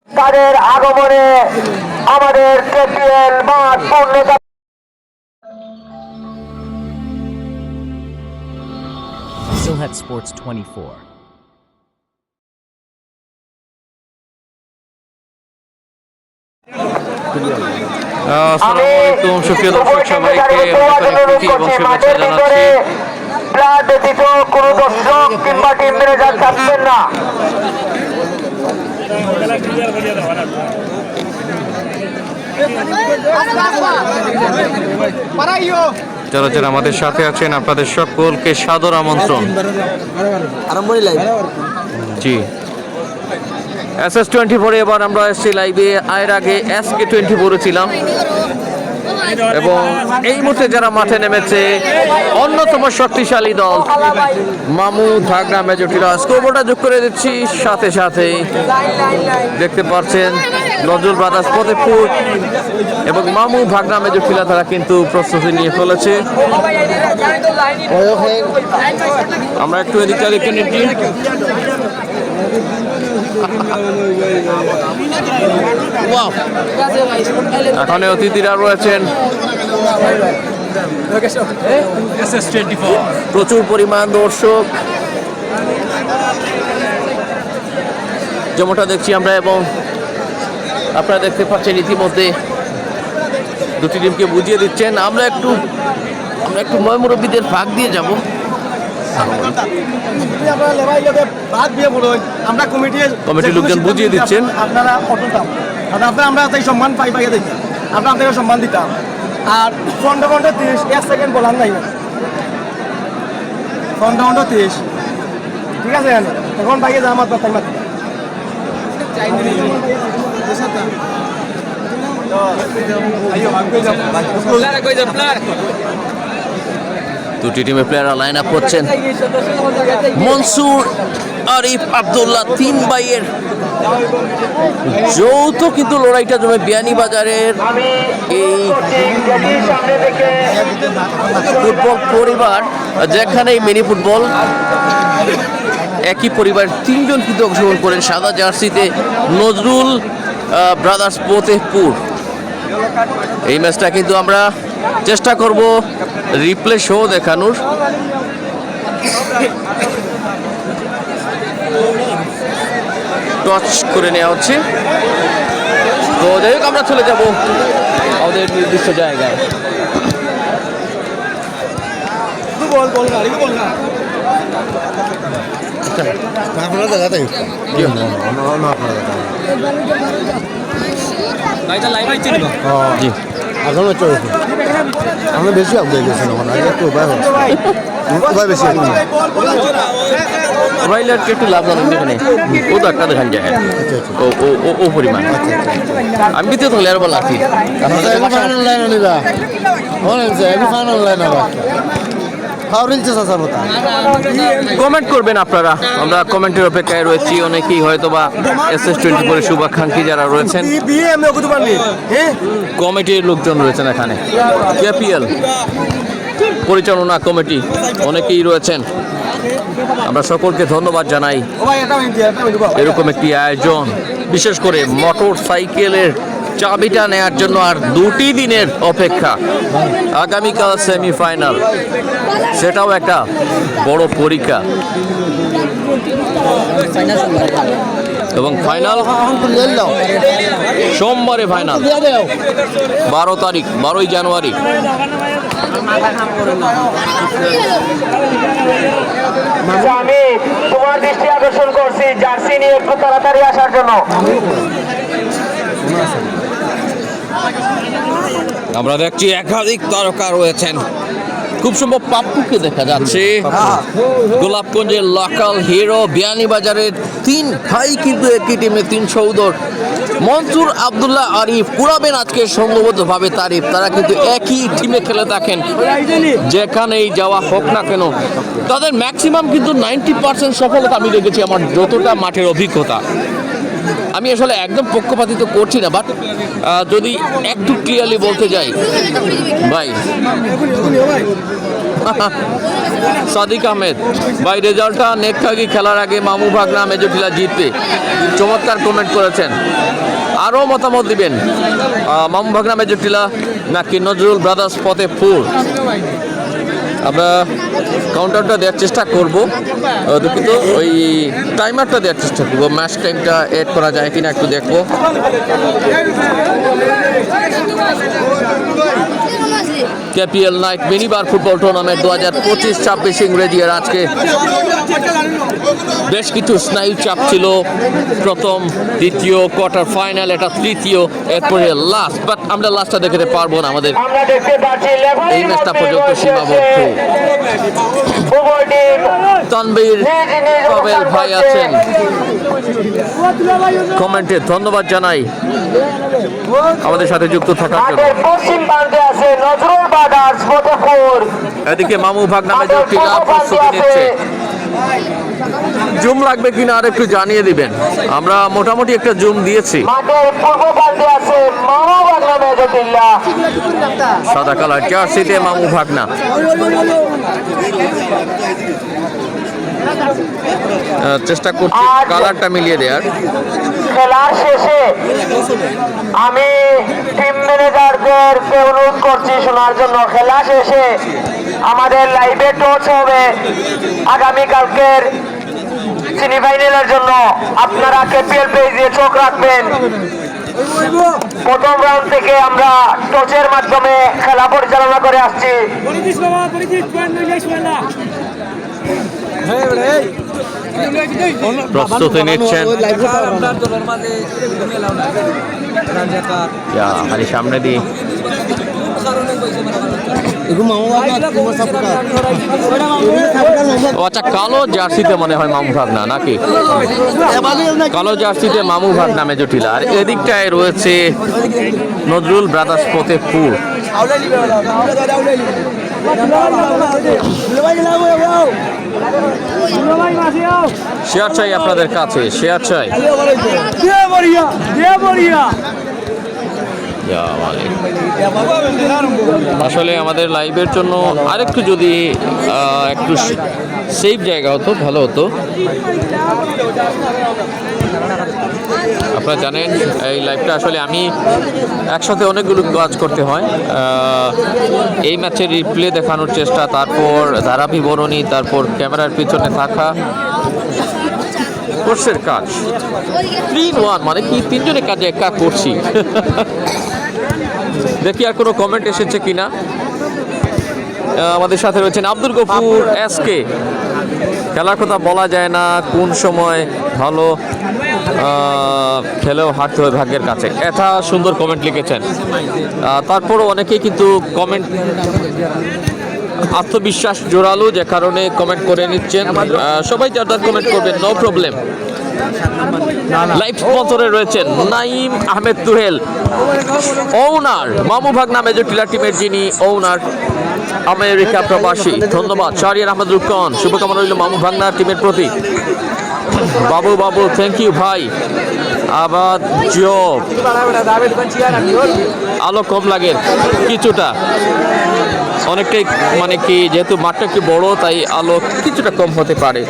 তাদের আগমনে আমাদের কেপিএল মাঠ পূর্ণতা। Sylhet Sports 24. আসসালামু আলাইকুম সুপ্রিয় দর্শক সবাইকে প্রীতি এবং শুভেচ্ছা জানাচ্ছি। প্লেয়ার ব্যতীত কোনো দর্শক কিংবা টিম ম্যানেজার থাকবেন না। যারা যারা আমাদের সাথে আছেন আপনাদের সকলকে সাদর আমন্ত্রণ। জি SS24 এবার আমরা এসেছি লাইভে। এর আগে SK24 ছিলাম এবং এই মুহূর্তে যারা মাঠে নেমেছে অন্যতম শক্তিশালী দল মামু ঝাগড়া মেজরটিলা। স্কোরবোর্ডটা যোগ করে দিচ্ছি, সাথে সাথে দেখতে পাচ্ছেন নজরুল ব্রাদার্স ফতেপুর এবং মামু ভাগনা মেজরটিলা তারা কিন্তু প্রস্তুতি নিয়ে ফেলেছে। আমরা একটু এদিকটা দেখে নিচ্ছি। এখানে অতিথিরা রয়েছেন প্রচুর পরিমাণ দর্শক যেমনটা দেখছি আমরা, এবং আপনারা দেখতে পাচ্ছেন ইতিমধ্যে দুটি টিমকে বুঝিয়ে দিচ্ছেন। আমরা একটু ময়মুরব্বীদের ভাগ দিয়ে যাব। কমিটির লোকজন বুঝিয়ে দিচ্ছেন। আমরা তাই সম্মান পাই পাইয়ে দিতাম, আমরা আপনাকে সম্মান দিতাম। আর ফন্ড 30 1 সেকেন্ড বলার নাই, ফন্ড 30 ঠিক আছে। এখন পাইয়ে যা আমার কথা দুটি টিমের প্লেয়াররা লাইন আপ করছেন। মনসুর, আরিফ, আব্দুল্লাহ 3 ভাইয়ের যৌথ কিন্তু লড়াইটা জমে বিয়ানীবাজারের এই ফুটবল পরিবার, যেখানে মিনি ফুটবল একই পরিবার 3 জন কিন্তু অংশগ্রহণ করেন সাদা জার্সিতে। নজরুল ব্রাদার্স ফতেপুর। এই ম্যাচটা কিন্তু আমরা চেষ্টা করব রিপ্লে শো দেখানোর। টচ করে নেওয়া হচ্ছে। তো যাই হোক, আমরা চলে যাব আমাদের নির্দিষ্ট জায়গায়। জি এখনো চলছে, আমরা বেশি আপডেট গেছেন এখন আগে একটু উপায় হচ্ছে, উপায় বেশি রয়্যালকে একটু লাভ জানেন এখানে ও তো একটা দেখান যায় ও পরিমাণ। আমি তো তাহলে আর বলা আছি অনলাইন নিবা অনলাইন আবার কমেন্ট করবেন আপনারা, আমরা কমেন্টের অপেক্ষায় রয়েছি। অনেকেই হয়তো বা SS24 শুভাকাঙ্ক্ষী যারা রয়েছেন, কমিটির লোকজন রয়েছেন এখানে, কেপিএল পরিচালনা কমিটি অনেকেই রয়েছেন। আমরা সকলকে ধন্যবাদ জানাই এরকম একটি আয়োজন, বিশেষ করে মোটর সাইকেলের চাবিটা নেয়ার জন্য আর 2টি দিনের অপেক্ষা। আগামীকাল সেমিফাইনাল, সেটাও একটা বড় পরীক্ষা। এবং ফাইনাল সোমবারে, ফাইনাল 12 তারিখ, 12ই জানুয়ারি। আমি তোমার দৃষ্টি আকর্ষণ করছি জার্সি নিয়ে একটু তাড়াতাড়ি আসার জন্য। আমরা দেখছি একাধিক তারকা রয়েছেন, খুব সম্ভব পাপ্পুকে দেখা যাচ্ছে। গোলাপগঞ্জের লোকাল হিরো, বিয়ানীবাজারের 3 ভাই কিন্তু একই টিমে 3 সহোদর। মনসুর, আব্দুল্লাহ, আরিফ কুড়াবেন আজকে সংঘবদ্ধভাবে তারিফ। তারা কিন্তু একই টিমে খেলে থাকেন, যেখানেই যাওয়া হোক না কেন তাদের ম্যাক্সিমাম কিন্তু 90% সফলতা আমি দেখেছি আমার যতটা মাঠের অভিজ্ঞতা। আমি আসলে একদম পক্ষপাতিত্ব করছি না, বাট যদি একটু ক্লিয়ারলি বলতে যাই ভাই, সাদিক আহমেদ ভাই, রেজাল্টটা নেকখাগি খেলার আগে মামু ভাগনা মেজরটিলা জিতবে, চমৎকার কমেন্ট করেছেন। আরও মতামত দিবেন, মামু ভাগনা মেজরটিলা নাকি নজরুল ব্রাদার্স ফতেপুর? আমরা কাউন্টারটা দেওয়ার চেষ্টা করব, দুঃখিত ওই টাইমারটা দেওয়ার চেষ্টা করব, ম্যাচ টাইমটা এড করা যায় কিনা একটু দেখবো। KPL night minibar football tournament 2025-26 ইংরেজির আজকে বেশ কিছু স্নায়ু চাপ ছিল, প্রথম দ্বিতীয় কোয়ার্টার ফাইনাল, এটা তৃতীয়, এরপরে লাস্ট, বাট আমরা লাস্টটা দেখতে পারবো না, আমাদের আমরা দেখতে পাচ্ছি এই ম্যাচটা পর্যন্ত সীমাবদ্ধ। তানবীর পাবেল ভাই আছেন কমেন্টে, ধন্যবাদ জানাই আমাদের সাথে যুক্ত থাকার জন্য। মাঠের পশ্চিম প্রান্তে আছে নজরুল ব্রাদার্স ফতেপুর, এদিকে মামু ভাগনা মেজরটিলা প্রস্তুতি নিচ্ছে। জুম লাগবে কিনা আর একটু জানিয়ে দিবেন, আমরা মোটামুটি একটা জুম দিয়েছি। মাঠের পূর্ব প্রান্তে আছে মামু ভাগনা মেজরটিলা, সাদা কালার জার্সিতে মামু ভাগনা। চেষ্টা করছি কালারটা মিলিয়ে দেওয়ার। খেলার শেষে আমি টিম ম্যানেজারদেরকে অনুরোধ করছি শোনার জন্য, খেলা শেষে আমাদের লাইভে টচ হবে আগামীকালকের সেমিফাইনালের জন্য। আপনারা কেপিএল পেজে চোখ রাখবেন। প্রথম রাউন্ড থেকে আমরা টচের মাধ্যমে খেলা পরিচালনা করে আসছি। প্রস্তুতি নিচ্ছেন খালি সামনে দিয়ে। ও আচ্ছা, কালো জার্সিতে মনে হয় মামু ভাগনা নাকি? কালো জার্সিতে মামু ভাগনা মেজরটিলা, আর এদিকটায় রয়েছে নজরুল ব্রাদার্স ফতেপুর। শেয়ার চাই আপনাদের কাছে, শেয়ার চাই। আসলে আমাদের লাইভের জন্য আরেকটু যদি একটু সেফ জায়গা হতো ভালো হতো। আপনারা জানেন এই লাইভটা আসলে আমি একসাথে অনেকগুলো কাজ করতে হয়, এই ম্যাচের রিপ্লে দেখানোর চেষ্টা, তারপর ধারা বিবরণী, তারপর ক্যামেরার পিছনে থাকা, কোর্সের কাজ 3-1, মানে কি তিনজনের কাজে একা করছি। দেখি আর কোনো কমেন্ট এসেছে কিনা। আমাদের সাথে রয়েছেন আব্দুল গফুর এসকে। খেলার কথা বলা যায় না, কোন সময় ভালো খেলেও হারতে হয় ভাগ্যের কাছে, এটা সুন্দর কমেন্ট লিখেছেন। তারপরও অনেকেই কিন্তু কমেন্ট আত্মবিশ্বাস জোরালো, যে কারণে কমেন্ট করে নিচ্ছেন। সবাই যার কমেন্ট করবেন, নো প্রবলেম। লাইভ স্পন্সরে রয়েছেন নাইম আহমেদ তুহেল, ওনার মামু ভাগনা মেজরটিলা টিমের যিনি ওনার, আমেরিকা প্রবাসী। ধন্যবাদ শাহরিয়ার আহমেদ রুকন, শুভকামনা রইল মামু ভাগনা টিমের প্রতি। বাবু বাবু থ্যাংক ইউ ভাই। আবার জব আলো কম লাগে কিছুটা, অনেকটাই, মানে কি যেহেতু মাঠটা একটু বড় তাই আলো কিছুটা কম হতে পারে।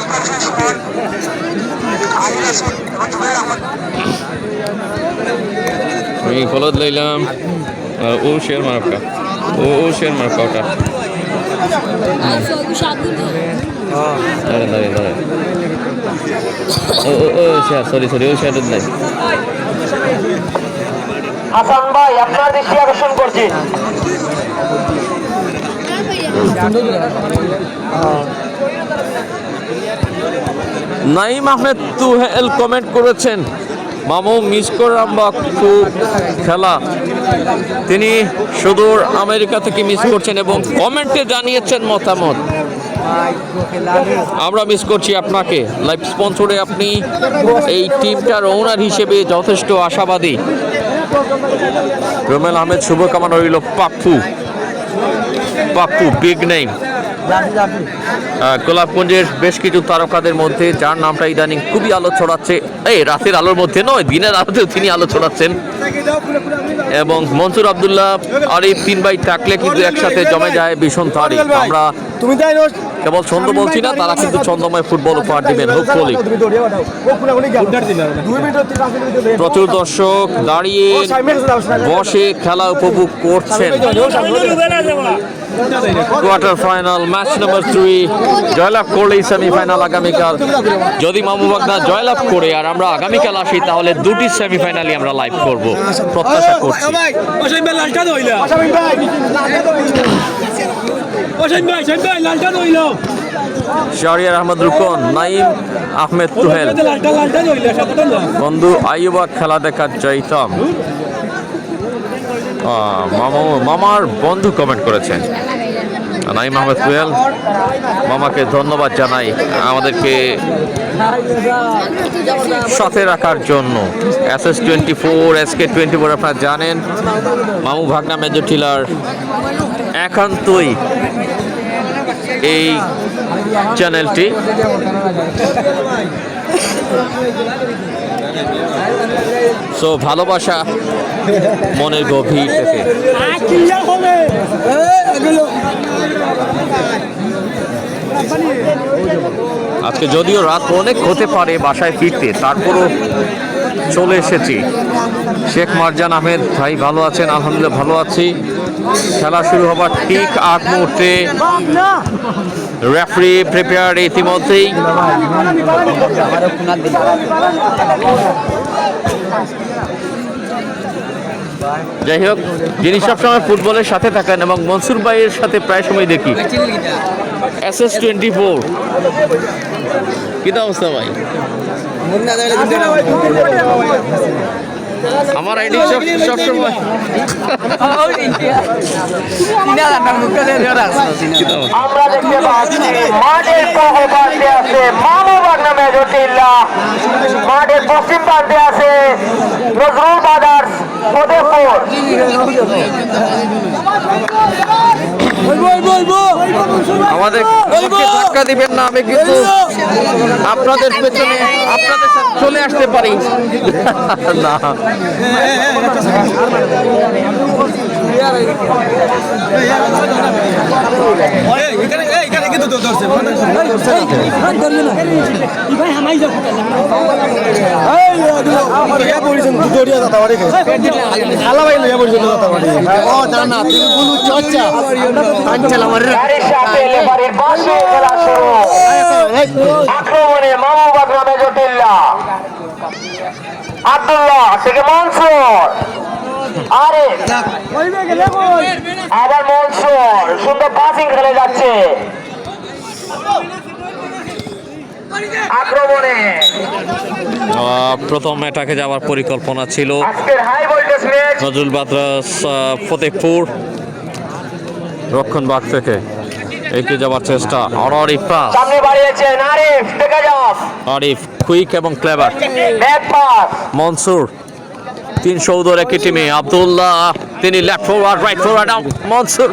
আমি ফলো লইলাম, ও শেয়ার মার্কা, ও শেয়ার মার্কা ওটা সরি ও শেয়ার নাই। হাসান ভাই, আপনার দৃষ্টি আকর্ষণ করছি। নাইম আহমেদ তুহেল কমেন্ট করেছেন, মামু মিস করলাম বা খুব খেলা, তিনি সুদূর আমেরিকা থেকে মিস করছেন এবং কমেন্টে জানিয়েছেন মতামত। আমরা মিস করছি আপনাকে। লাইভ স্পন্সরে আপনি এই টিমটার ওনার হিসেবে যথেষ্ট আশাবাদী। রোমেল আহমেদ, শুভকামনা রইল। পাপ্পু বিগ নেম, গোলাপগঞ্জের বেশ কিছু তারকাদের মধ্যে যার নামটা ইদানিং খুবই আলো ছড়াচ্ছে, এই রাতের আলোর মধ্যে নয়, দিনের আলোতেও তিনি আলো ছড়াচ্ছেন। এবং মনসুর আব্দুল্লাহ আরিফ 3 ভাই থাকলে কিন্তু একসাথে জমে যায় ভীষণ তারিখ। আমরা তুমি তাই নোস কেবল ছন্দ বলছি না, তারা কিন্তু ছন্দময় ফুটবল উপহার দিবেন হোপফুলি। তুমি দৌড়িয়ে বাড়াও ও পুরাপুরি গেল 2 মিনিট 5 মিনিট প্রচুর দর্শক দাঁড়িয়ে বসে খেলা উপভোগ করছেন। কোয়ার্টার ফাইনাল ম্যাচ নাম্বার 3, জয়লাভ করলেই সেমিফাইনাল আগামীকাল। যদি মামু বাগদা জয়লাভ করে আর আমরা আগামীকাল আসি তাহলে 2টি সেমিফাইনালই আমরা লাইভ করব প্রত্যাশা করছি। শাহরিয়ার আহমদ রুকন, নাইম আহমেদ তুহেল, বন্ধু আইয়ুবা খেলা দেখার চাইতাম। মামার বন্ধু কমেন্ট করেছেন নাইম আহমেদ তুহেল, মামাকে ধন্যবাদ জানাই আমাদেরকে সাথে রাখার জন্য। SS24 SK24 আপনারা জানেন মামু ভাগনা মেজর টিলার একান্তই এই চ্যানেলটি। সো ভালোবাসা মনের গভীর থেকে। আজকে যদিও রাত অনেক হতে পারে বাসায় ফিরতে, তারপরও চলে এসেছি। শেখ মারজান আহমেদ ভাই ভালো আছেন? আলহামদুলিল্লাহ ভালো আছি। খেলা শুরু হবার ঠিক 8 মুহূর্তে রেফারি প্রিপেয়ার ইতিমধ্যেই। যাই হোক, যিনি সবসময় ফুটবলের সাথে থাকেন এবং মনসুর ভাইয়ের সাথে প্রায় সময় দেখি। SS24 কি অবস্থা ভাই? আমার আইডি সবসময় আমরা দেখতে পাচ্ছি মাঠের পূর্ব প্রান্তে আছে মামু বাগনা মেজর টিলা, মাঠের পশ্চিম প্রান্তে আছে নজরুল ব্রাদার্স ফতেপুর। আমাদের ধাক্কা দিবেন না, আমি কিন্তু আপনাদের পেছনে আপনাদের সাথে চলে আসতে পারি না। গাড়ির সাথে লেবারের পাশে খেলা শুরু। আক্রমণে মামু বাগনা মেজর টিলা, আব্দুল্লাহ থেকে মনসুর, আরে আবার মনসুর সুন্দর পাসিং খেলে যাচ্ছে। আক্রমণে প্রথম অ্যাটাকে যাওয়ার পরিকল্পনা ছিল আজকের high voltage match. Nazrul brothers Fatehpur রক্ষণ ভাগ থেকে এগিয়ে যাওয়ার চেষ্টা। আরিফ পাস, সামনে বাড়িয়েছেন আরিফ, দেখা যাক আরিফ কুইক এবং ক্লেভার। ব্যাক পাস, মনসুর 3 সৌদর একই টিমে। আব্দুল্লাহ তিনি left forward, right forward, Mansur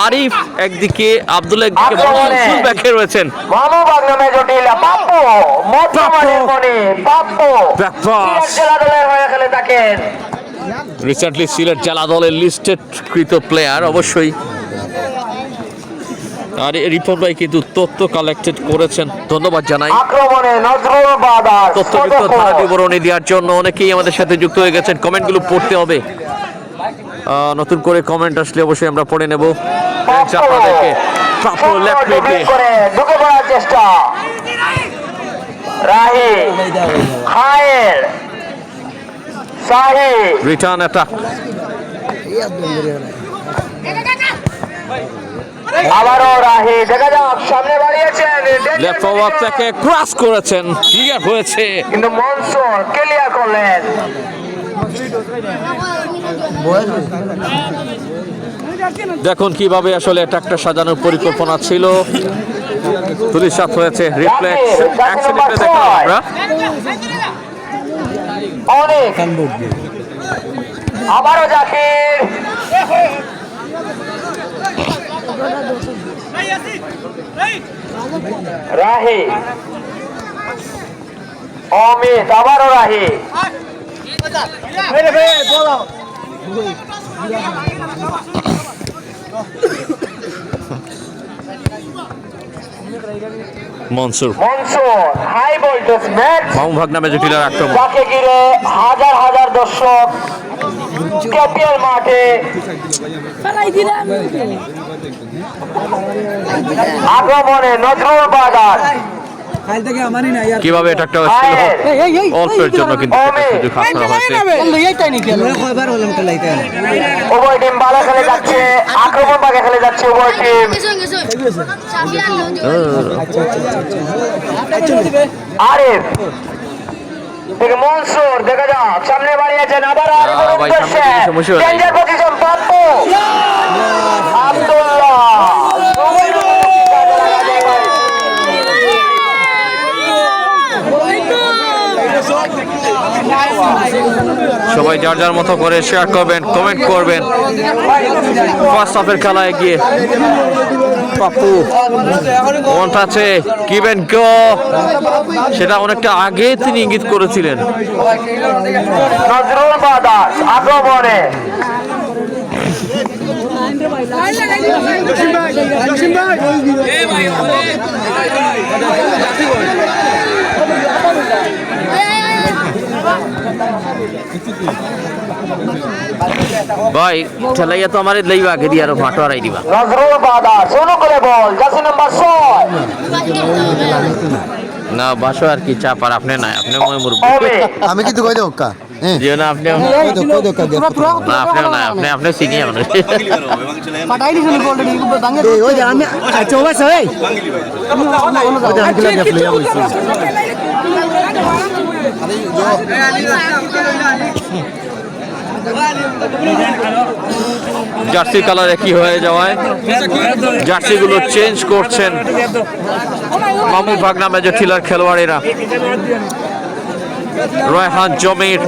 Arif একদিকে, আব্দুল্লাহ একদিকে, মনসুর ব্যাকে রয়েছেন। মামু বাগনা মেজর টিলা, পাপ্পু মধ্যমানের মনে, পাপ্পু ব্যাক পাস। জেলা দলের হয়ে খেলে থাকেন। রিসেন্টলি সিলেট জেলা দলের লিস্টেড কৃত প্লেয়ার অবশ্যই। আর রিপন ভাই কিন্তু তথ্য কালেক্টেড করেছেন, ধন্যবাদ জানাই আক্রমণে নজরুল ব্রাদার্স তথ্যযুক্ত ধারা বিবরণী দেওয়ার জন্য। অনেকেই আমাদের সাথে যুক্ত হয়ে গেছেন, কমেন্টগুলো পড়তে হবে। নতুন করে কমেন্ট আসলে অবশ্যই আমরা পড়ে নেব। আপনাদেরকে লেফট মিডে করে ঢুকে পড়ার চেষ্টা, রাহি খায়ের সাহি, রিটার্ন অ্যাটাক। আবারও রাহি, দেখা যাক সামনে বাড়িয়েছেন, লেফট ফরওয়ার্ড থেকে ক্রস করেছেন, ক্লিয়ার হয়েছে কিন্তু মনসুর ক্লিয়ার করলেন। দেখুন কিভাবে আসলে অ্যাটাকটা সাজানোর পরিকল্পনা ছিল। ধুলিসাৎ হয়েছে, রিফ্লেক্স অ্যাকশন রিপ্লে দেখলাম আমরা। অনেক আবারও জাকির, রাহি অমিত আবারও Rahi Mansur Mansur high voltage match মামু ভাগনা মেজটিলার আক্রমণ যাকে ঘিরে হাজার হাজার দর্শক ক্যাপিটাল মাঠে আক্রমণে নজরুল বাজার কিভাবে এটা একটা ছিল অল্পের জন্য কিন্তু সুযোগ হাতছাড়া হয়েছে উভয় টিম ভালো খেলে যাচ্ছে আক্রমণ ভাগে খেলে যাচ্ছে উভয় টিম আরিফ থেকে মনসুর দেখা যাক সামনে বাড়িয়েছেন আবার আরিফের ভাই, উদ্দেশ্যে সামনে থেকে সমস্যা হয়ে ডেঞ্জার পজিশন পাপ্পু আব্দুল্লাহ সবাই যার যার মতো করে শেয়ার করবেন কমেন্ট করবেন ফার্স্ট হাফের খেলায় গিয়ে পাপ্পু ওয়ান টাচে গিভ এন্ড গো সেটা অনেকটা আগে তিনি ইঙ্গিত করেছিলেন নজরুল বাদাস আক্রমণে ভাই ঠেলাইয়া তো আমার লইবা আগে দিয়ে আরো ভাটো হারাই দিবা নজরুল বাদাস অনুকূলে বল জার্সি নাম্বার 6 না বাসো আর কি চাপ আর আপনি নাই আপনি মই মুরব্বী অমিত আমি কিন্তু কই দেব কা হ্যাঁ জিও না আপনি কই দেব কা না আপনিও না আপনি সিনিয়র মানুষ এই ওই যে আমি আচ্ছা ওই সই ওই যে আমি লাগা প্লে হইছে জার্সি কালারে কি হয়ে যাওয়ায় জার্সি গুলো চেঞ্জ করছেন মামু ভাগনা মেজটিলার খেলোয়াড়েরা রায়হান জমির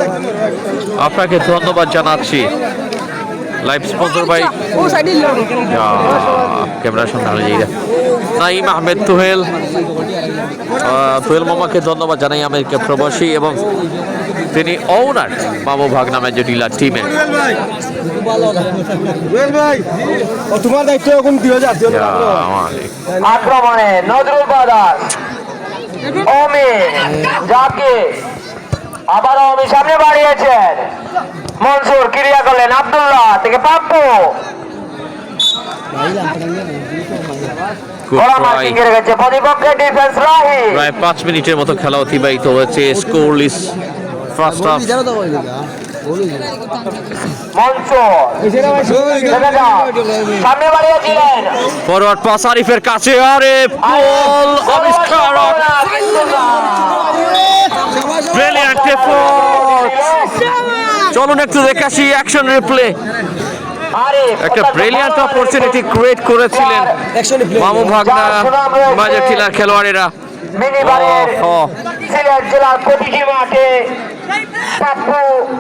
আপনাকে ধন্যবাদ জানাচ্ছি লাইভ স্পন্সর বাই ক্যামেরা সামনে হয়ে যাই নাইম আহমেদ তুহেল তুহেল মামাকে ধন্যবাদ জানাই আমেরিকা প্রবাসী এবং তিনি ওনার মামু ভাগনা মেজটিলা টিমের তোমার দায়িত্ব এখন দিয়ে যাচ্ছে আক্রমণে নজরুল বাদাস অমিত যাকে আবারও আমি সামনে বাড়িয়েছেন মনসুর ক্রিয়া করলেন আব্দুল্লাহ থেকে পাপ্পু গেছে প্রতিপক্ষের ডিফেন্স রাহি প্রায় 5 মিনিটের মতো খেলা অতিবাহিত হয়েছে স্কোরলেস ফার্স্ট হাফ মনসুর দেখা যাক, সামনে বাড়িয়েছিলেন ফরওয়ার্ড পাস আরিফের কাছে আরে বল আবিষ্কার ব্রিলিয়ান্ট এফোর্ট চলুন একটু দেখে আসি অ্যাকশন রিপ্লে একটা ব্রিলিয়ান্ট অপরচুনিটি ক্রিয়েট করেছিলেন মামু ভাগনা মেজটিলার খেলোয়াড়েরা মিনিবারের সিলেট জেলার প্রতিটি মাঠে পাপ্পু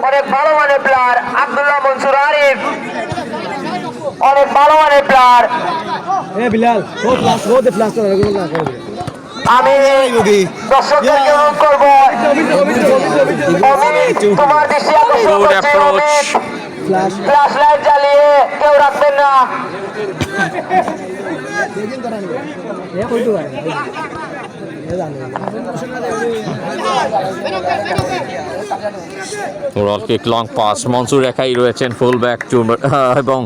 অনেক ভালো মানের প্লেয়ার আব্দুল্লাহ মনসুর আরিফ অনেক ভালো মানের প্লেয়ার আমি দর্শকদেরকে অনুরোধ করবো অমিত, তোমার দৃষ্টি আকর্ষণ Good করছি approach. অমিত ফ্ল্যাশ লাইট জ্বালিয়ে কেউ রাখবেন না overall kick long pass Mansur একাই রয়েছেন ফুল ব্যাক টু এবং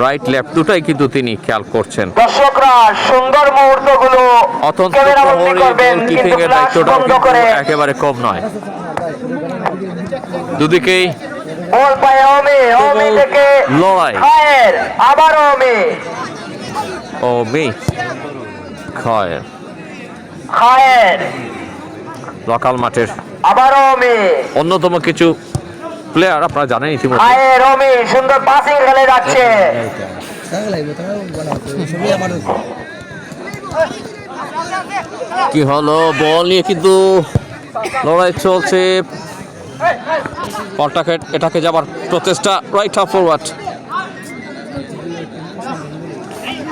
রাইট লেফট দুটাই কিন্তু তিনি খেয়াল করছেন দর্শকরা সুন্দর মুহূর্তগুলো অত্যন্ত ক্যামেরাবন্দি প্রহরী করবেন গোল কিন্তু কিপিং এর ফ্ল্যাশ দায়িত্বটাও বন্ধ কিন্তু করে একেবারে কম নয় দুদিকেই বল পায় অমি থেকে লড়াই। খায়ের আবার অমি ও মি খায়ের খায়ের লোকাল মাঠের আবার অমি অন্যতম কিছু প্লেয়ার আপনারা জানেন ইতিমধ্যে খায়ের অমি সুন্দর পাসিং খেলে যাচ্ছে কি হলো বল নিয়ে কিন্তু লড়াই চলছে বলটাকে এটাকে যাবার প্রচেষ্টা right half forward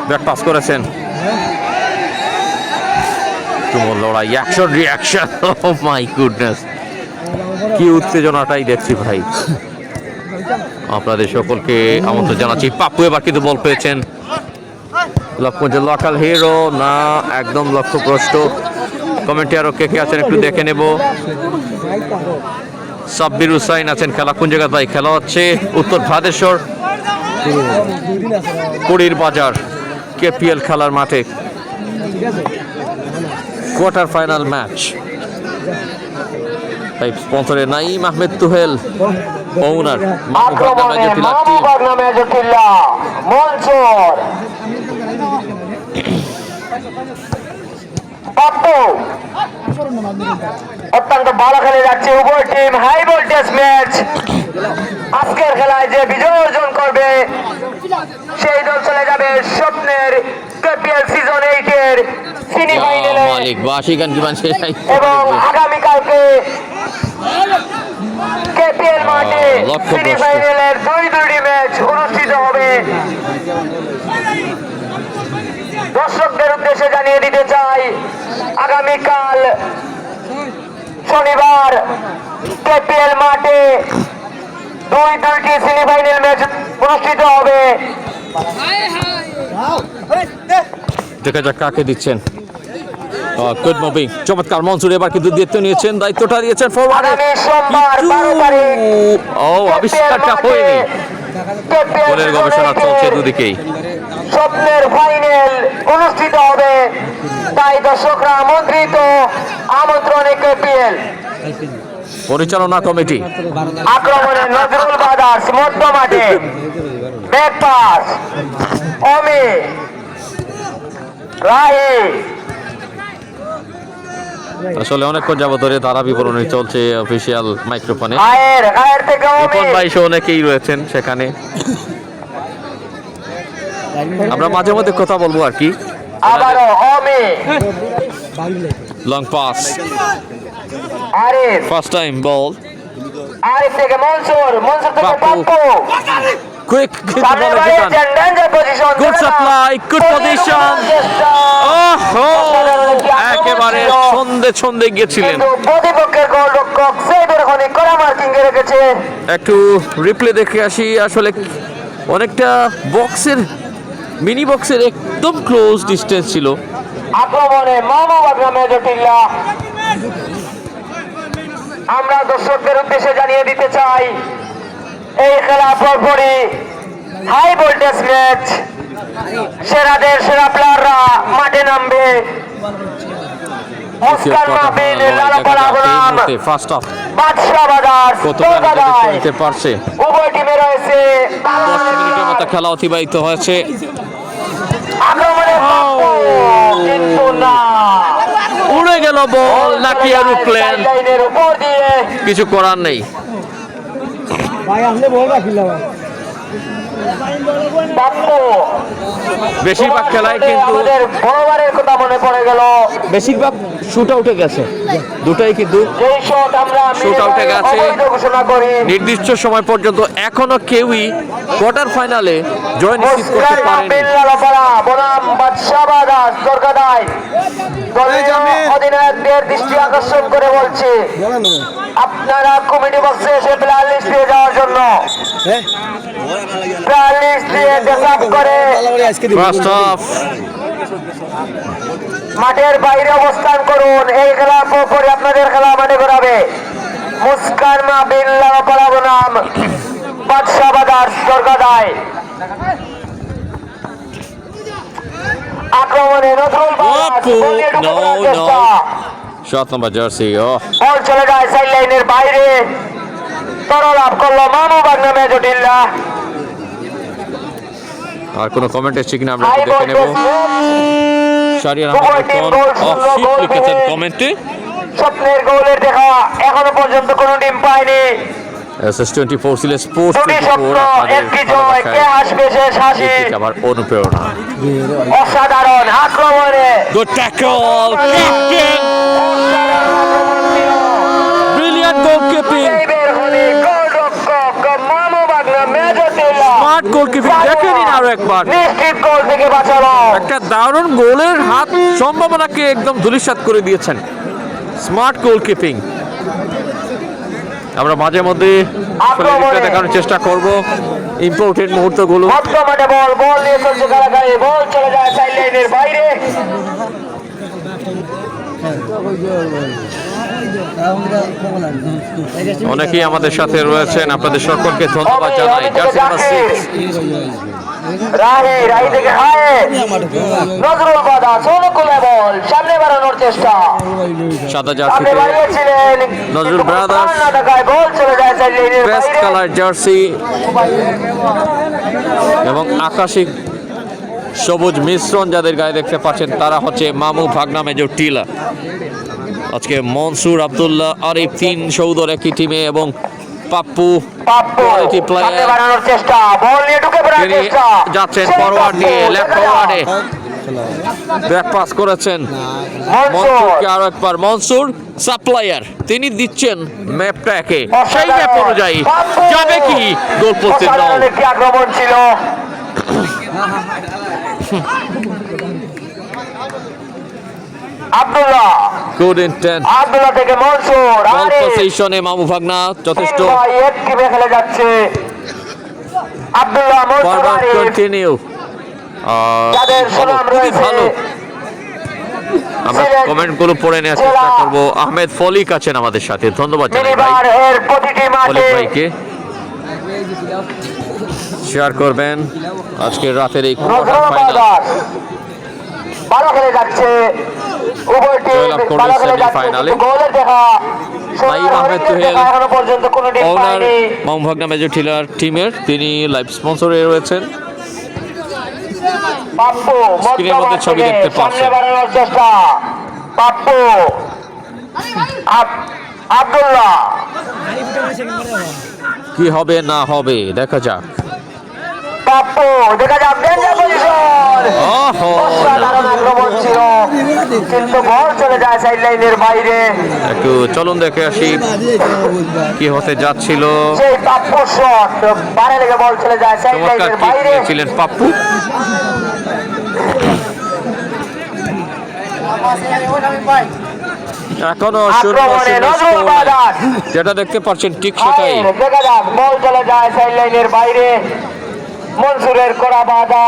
back pass করেছেন তুমুল লড়াই, action reaction, oh my goodness, কি উত্তেজনাটাই দেখছি ভাই। আপনাদের সকলকে আমন্ত্রণ জানাচ্ছি। পাপ্পু এবার কিন্তু বল পেয়েছেন, লক্ষ্য লোকাল হিরো না একদম লক্ষ্যভ্রষ্ট। কমেন্টে আরো কে কে আছেন একটু দেখে নেব। সাব্বির হুসাইন আছেন, খেলা কোন জায়গায় ভাই? খেলা হচ্ছে উত্তর ভাদেশ্বর কুড়ির বাজার কেপিএল খেলার মাঠে, কোয়ার্টার ফাইনাল ম্যাচ। তাই স্পন্সরে নাইম আহমেদ তুহেল, ওনার আক্রমণে মামুবাগ নামে জটিল্লা মনসুর, পাপ্পু অত্যন্ত ভালো খেলে যাচ্ছে উভয় টিম। High voltage match. আজকের খেলায় যে বিজয় অর্জন করবে সেই দল চলে যাবে স্বপ্নের কেপিএল সিজন 8 এর সেমিফাইনালে মালিক বাসি গান কি মানুষ এবং আগামীকালকে কেপিএল মাঠে সেমিফাইনালের দুটি ম্যাচ অনুষ্ঠিত হবে। দর্শকদের উদ্দেশ্যে জানিয়ে দিতে চাই, আগামীকাল শনিবার কেপিএল মাঠে দুটি সেমিফাইনাল ম্যাচ অনুষ্ঠিত হবে। দেখা যাক কাকে দিচ্ছেন। গুড মুভিং, চমৎকার। মনসুর এবার কিন্তু দায়িত্ব নিয়েছেন, দায়িত্বটা দিয়েছেন ফরওয়ার্ডে। আগামী সোমবার 12 তারিখ ও আবিষ্কারটা হয়নি, গোলের গবেষণা চলছে দুদিকেই। স্বপ্নের ফাইনাল অনুষ্ঠিত হবে, তাই দর্শকরা আমন্ত্রিত। আমন্ত্রণে কেপিএল। পরিচালনা কমিটি আক্রমণে নজরুল বাদাস মধ্য মাঠে, ব্যাক পাস অমি রাহি। আসলে অনেকক্ষণ যাবত ধরে ধারা বিবরণী চলছে অফিসিয়াল মাইক্রোফোনে। গায়ের থেকে রিপন অমি, ভাই সহ অনেকেই রয়েছেন সেখানে, আমরা মাঝে মধ্যে কথা বলবো আর কি। আবারও Omi, long pass, Arif, first time ball, Arif থেকে মনসুর, মনসুর থেকে পাপ্পু। পাপ্পু। কুইক সামনে বাড়িয়েছেন, danger position. Good supply, good position. একেবারে ছন্দে ছন্দে গিয়েছিলেন। কিন্তু প্রতিপক্ষের গোলরক্ষক সেভের ওখানে কড়া মার্কিং এ রেখেছে। একটু রিপ্লে দেখে আসি। আসলে অনেকটা বক্সের, মিনি বক্সের একদম ক্লোজ ডিস্টেন্স ছিল। আক্রমণে মামুবাগ নামে জটিল্লা। আমরা দর্শকদের উদ্দেশ্যে জানিয়ে দিতে চাই, এই খেলা পরপরই হাই ভোল্টেজ ম্যাচ। সেরাদের সেরা প্লেয়াররা মাঠে নামবে। মুস্কান মাহফিল, লালাপাড়া গোলাম, ফার্স্ট হাফ বাদশা বাজার, কলকাতায় নিতে পারছে। উভয় টিমে রয়েছে 10 মিনিটের মতো খেলা অতিবাহিত হয়েছে। আক্রমণে পাপ্পু, কিন্তু না, উড়ে গেল বল, নাকি আর উঠলেন, লাইনের উপর দিয়ে। কিছু করার নেই। পাপ্পু, বেশিরভাগ খেলায় কিন্তু আমাদের বড়বারের কথা মনে পড়ে গেল। বেশিরভাগ শুট আউটে গেছে, দুটাই কিন্তু যেই শট আমরা Shoot out এ গেছে। অবৈধ ঘোষণা করি। নির্দিষ্ট সময় পর্যন্ত এখনো কেউই কোয়ার্টার ফাইনালে জয় নিশ্চিত করতে মুস্কান পারেনি। মাহফিল, লালাপাড়া বনাম বাদশা বাজার, কলকাতায় দলের অধিনায়কদের দৃষ্টি আকর্ষণ করে বলছি, আপনারা কমিটি বক্সে এসে প্লেয়ার লিস্ট দিয়ে যাওয়ার জন্য প্লেয়ার লিস্ট দিয়ে ডেসাপ করে ফার্স্ট হাফ মাঠের বাইরে অবস্থান করুন। এই খেলা পরে আপনাদের খেলা মাঠে করাবে মুস্কান মাহফিল, লালাপাড়া বনাম বাদশা বাজার, কলকাতায়। আক্রমণে নজরুল বাদাস, Papu, বল নিয়ে ঢুকে no, পড়ার no. চেষ্টা। Shot number jersey. বল চলে যায় সাইড লাইনের বাইরে। তরল লাভ করলো মামুবাগ নামে জটিল্লা। আর কোনো কমেন্ট এসছে কিনা আমরা হাই একটু দেখে নেব। ভোল্টেজ শাহরিয়ার উভয় আহমেদ টিম খান গোল শূন্য গোল লিখেছেন পেয়ে কমেন্টে। স্বপ্নের গোলের দেখা এখনো পর্যন্ত কোনো টিম পায়নি। SS24 সিলেট স্পোর্টস দুটি 24 স্বপ্ন, আপনাদের একটি জয়, কে ভালোবাসায় হাসবে শেষ হাসি। একদিকে আবার অনুপ্রেরণা। অসাধারণ আক্রমণে গুড ট্যাকল, ক্যাপ্টেন, ব্রিলিয়ান্ট গোলকিপিং, বের হলে গোলরক্ষক মামুবাগ নামে জটিল্লা। স্মার্ট গোলকিপিং দেখে নিন আরো একবার। নিশ্চিত গোল থেকে বাঁচালো। একটা দারুণ গোলের হাত সম্ভাবনাকে একদম ধূলিসাৎ করে দিয়েছেন। স্মার্ট গোলকিপিং। আমরা মাঝে মধ্যে রিপ্লে দেখানোর চেষ্টা করব ইম্পর্টেন্ট মুহূর্তগুলো। মধ্য মাঠে বল নিয়ে চলছে খেলাকারী, বল চলে যায় সাইড লাইনের বাইরে। অনেকেই আমাদের সাথে রয়েছেন, আপনাদের সকলকে ধন্যবাদ জানাই। জার্সি নাম্বার 6 রাহি থেকে হায় নজরুল বাদাস অনুকূলে বল সামনে বাড়ানোর চেষ্টা, সাদা সামনে জার্সিতে বাড়িয়েছিলেন নজরুল ব্রাদার্স, বল চলে যায় সাইড লাইনের পেস্ট বাইরে। কালার জার্সি এবং আকাশী সবুজ মিশ্রণ যাদের গায়ে দেখতে পাচ্ছেন তারা হচ্ছে মামু ভাগনা মেজর টিলা। আজকে মনসুর, আব্দুল্লাহ, আরিফ তিন সৌদর একই টিমে এবং পাপ্পু পাপ্পু কোয়ালিটি সামনে প্লেয়ার, বাড়ানোর চেষ্টা, বল নিয়ে ঢুকে পড়ার তিনি চেষ্টা, যাচ্ছেন সেই ফরওয়ার্ড পাপ্পু, নিয়ে, লেফট দেখা যাক। ফরওয়ার্ডে ব্যাক পাস করেছেন মনসুর মনসুরকে। আরো একবার মনসুর সাপ্লায়ার, তিনি দিচ্ছেন ম্যাপটাকে সেই ম্যাপ অনুযায়ী যাবে কি গোল পোস্টের নয়। অসাধারণ একটি আক্রমণ ছিল। আব্দুল্লাহ গুড ইন্টেন্ট আব্দুল্লাহ থেকে মনসুর, বল আরে পজিশনে মামু ভাগনা যথেষ্ট তিন ভাই এক টিমে খেলে যাচ্ছে। Abdullah Mansur forward Arif continue. যাদের সুনাম খুবই রয়েছে। ভালো। আমরা কমেন্টগুলো পড়ে নেওয়ার চেষ্টা করব। আহমেদ ফলিক আছেন আমাদের সাথে, ধন্যবাদ জানাই ভাই মিনিবার এর প্রতিটি ফলিক মাঠে ভাইকে। শেয়ার করবেন আজকের রাতের এই কোয়ার্টার নজরুল ফাইনাল। বাদাস ভালো খেলে যাচ্ছে, উভয় টিম জয়লাভ করলো ভালো খেলে যাচ্ছে, সেমিফাইনালে। কিন্তু গোলের দেখা নাঈম আহমেদ সোনার তুহেল, দেখা এখনো পর্যন্ত কোনো টিম ওনার পায়নি। মামু ভাগনা মেজর টিলার টিমের তিনি লাইভ স্পন্সরে রয়েছেন। পাপ্পু স্ক্রিনের মধ্যে মধ্যমাঠ ছবি থেকে দেখতে সামনে পাচ্ছেন। বাড়ানোর চেষ্টা, পাপ্পু আব্দুল্লাহ কি হবে না হবে দেখা যাক। পাপ্পু দেখা যাক, ডেঞ্জার পজিশন, ওহো, অসাধারণ আক্রমণ ছিল কিন্তু বল চলে যায় সাইড লাইনের বাইরে। একটু চলুন দেখে আসি কি হতে যাচ্ছিল। সেই পাপ্পু শট বারে লেগে বল চলে যায় সাইড চমৎকার লাইনের কিক বাইরে। নিয়েছিলেন পাপ্পু। এখনো শূন্য আক্রমণে শূন্য নজরুল স্কোর। বাদাস, যেটা দেখতে পাচ্ছেন ঠিক সেটাই। দেখা যাক, বল চলে যায় সাইড লাইনের বাইরে। মনসুরের করা বাধা,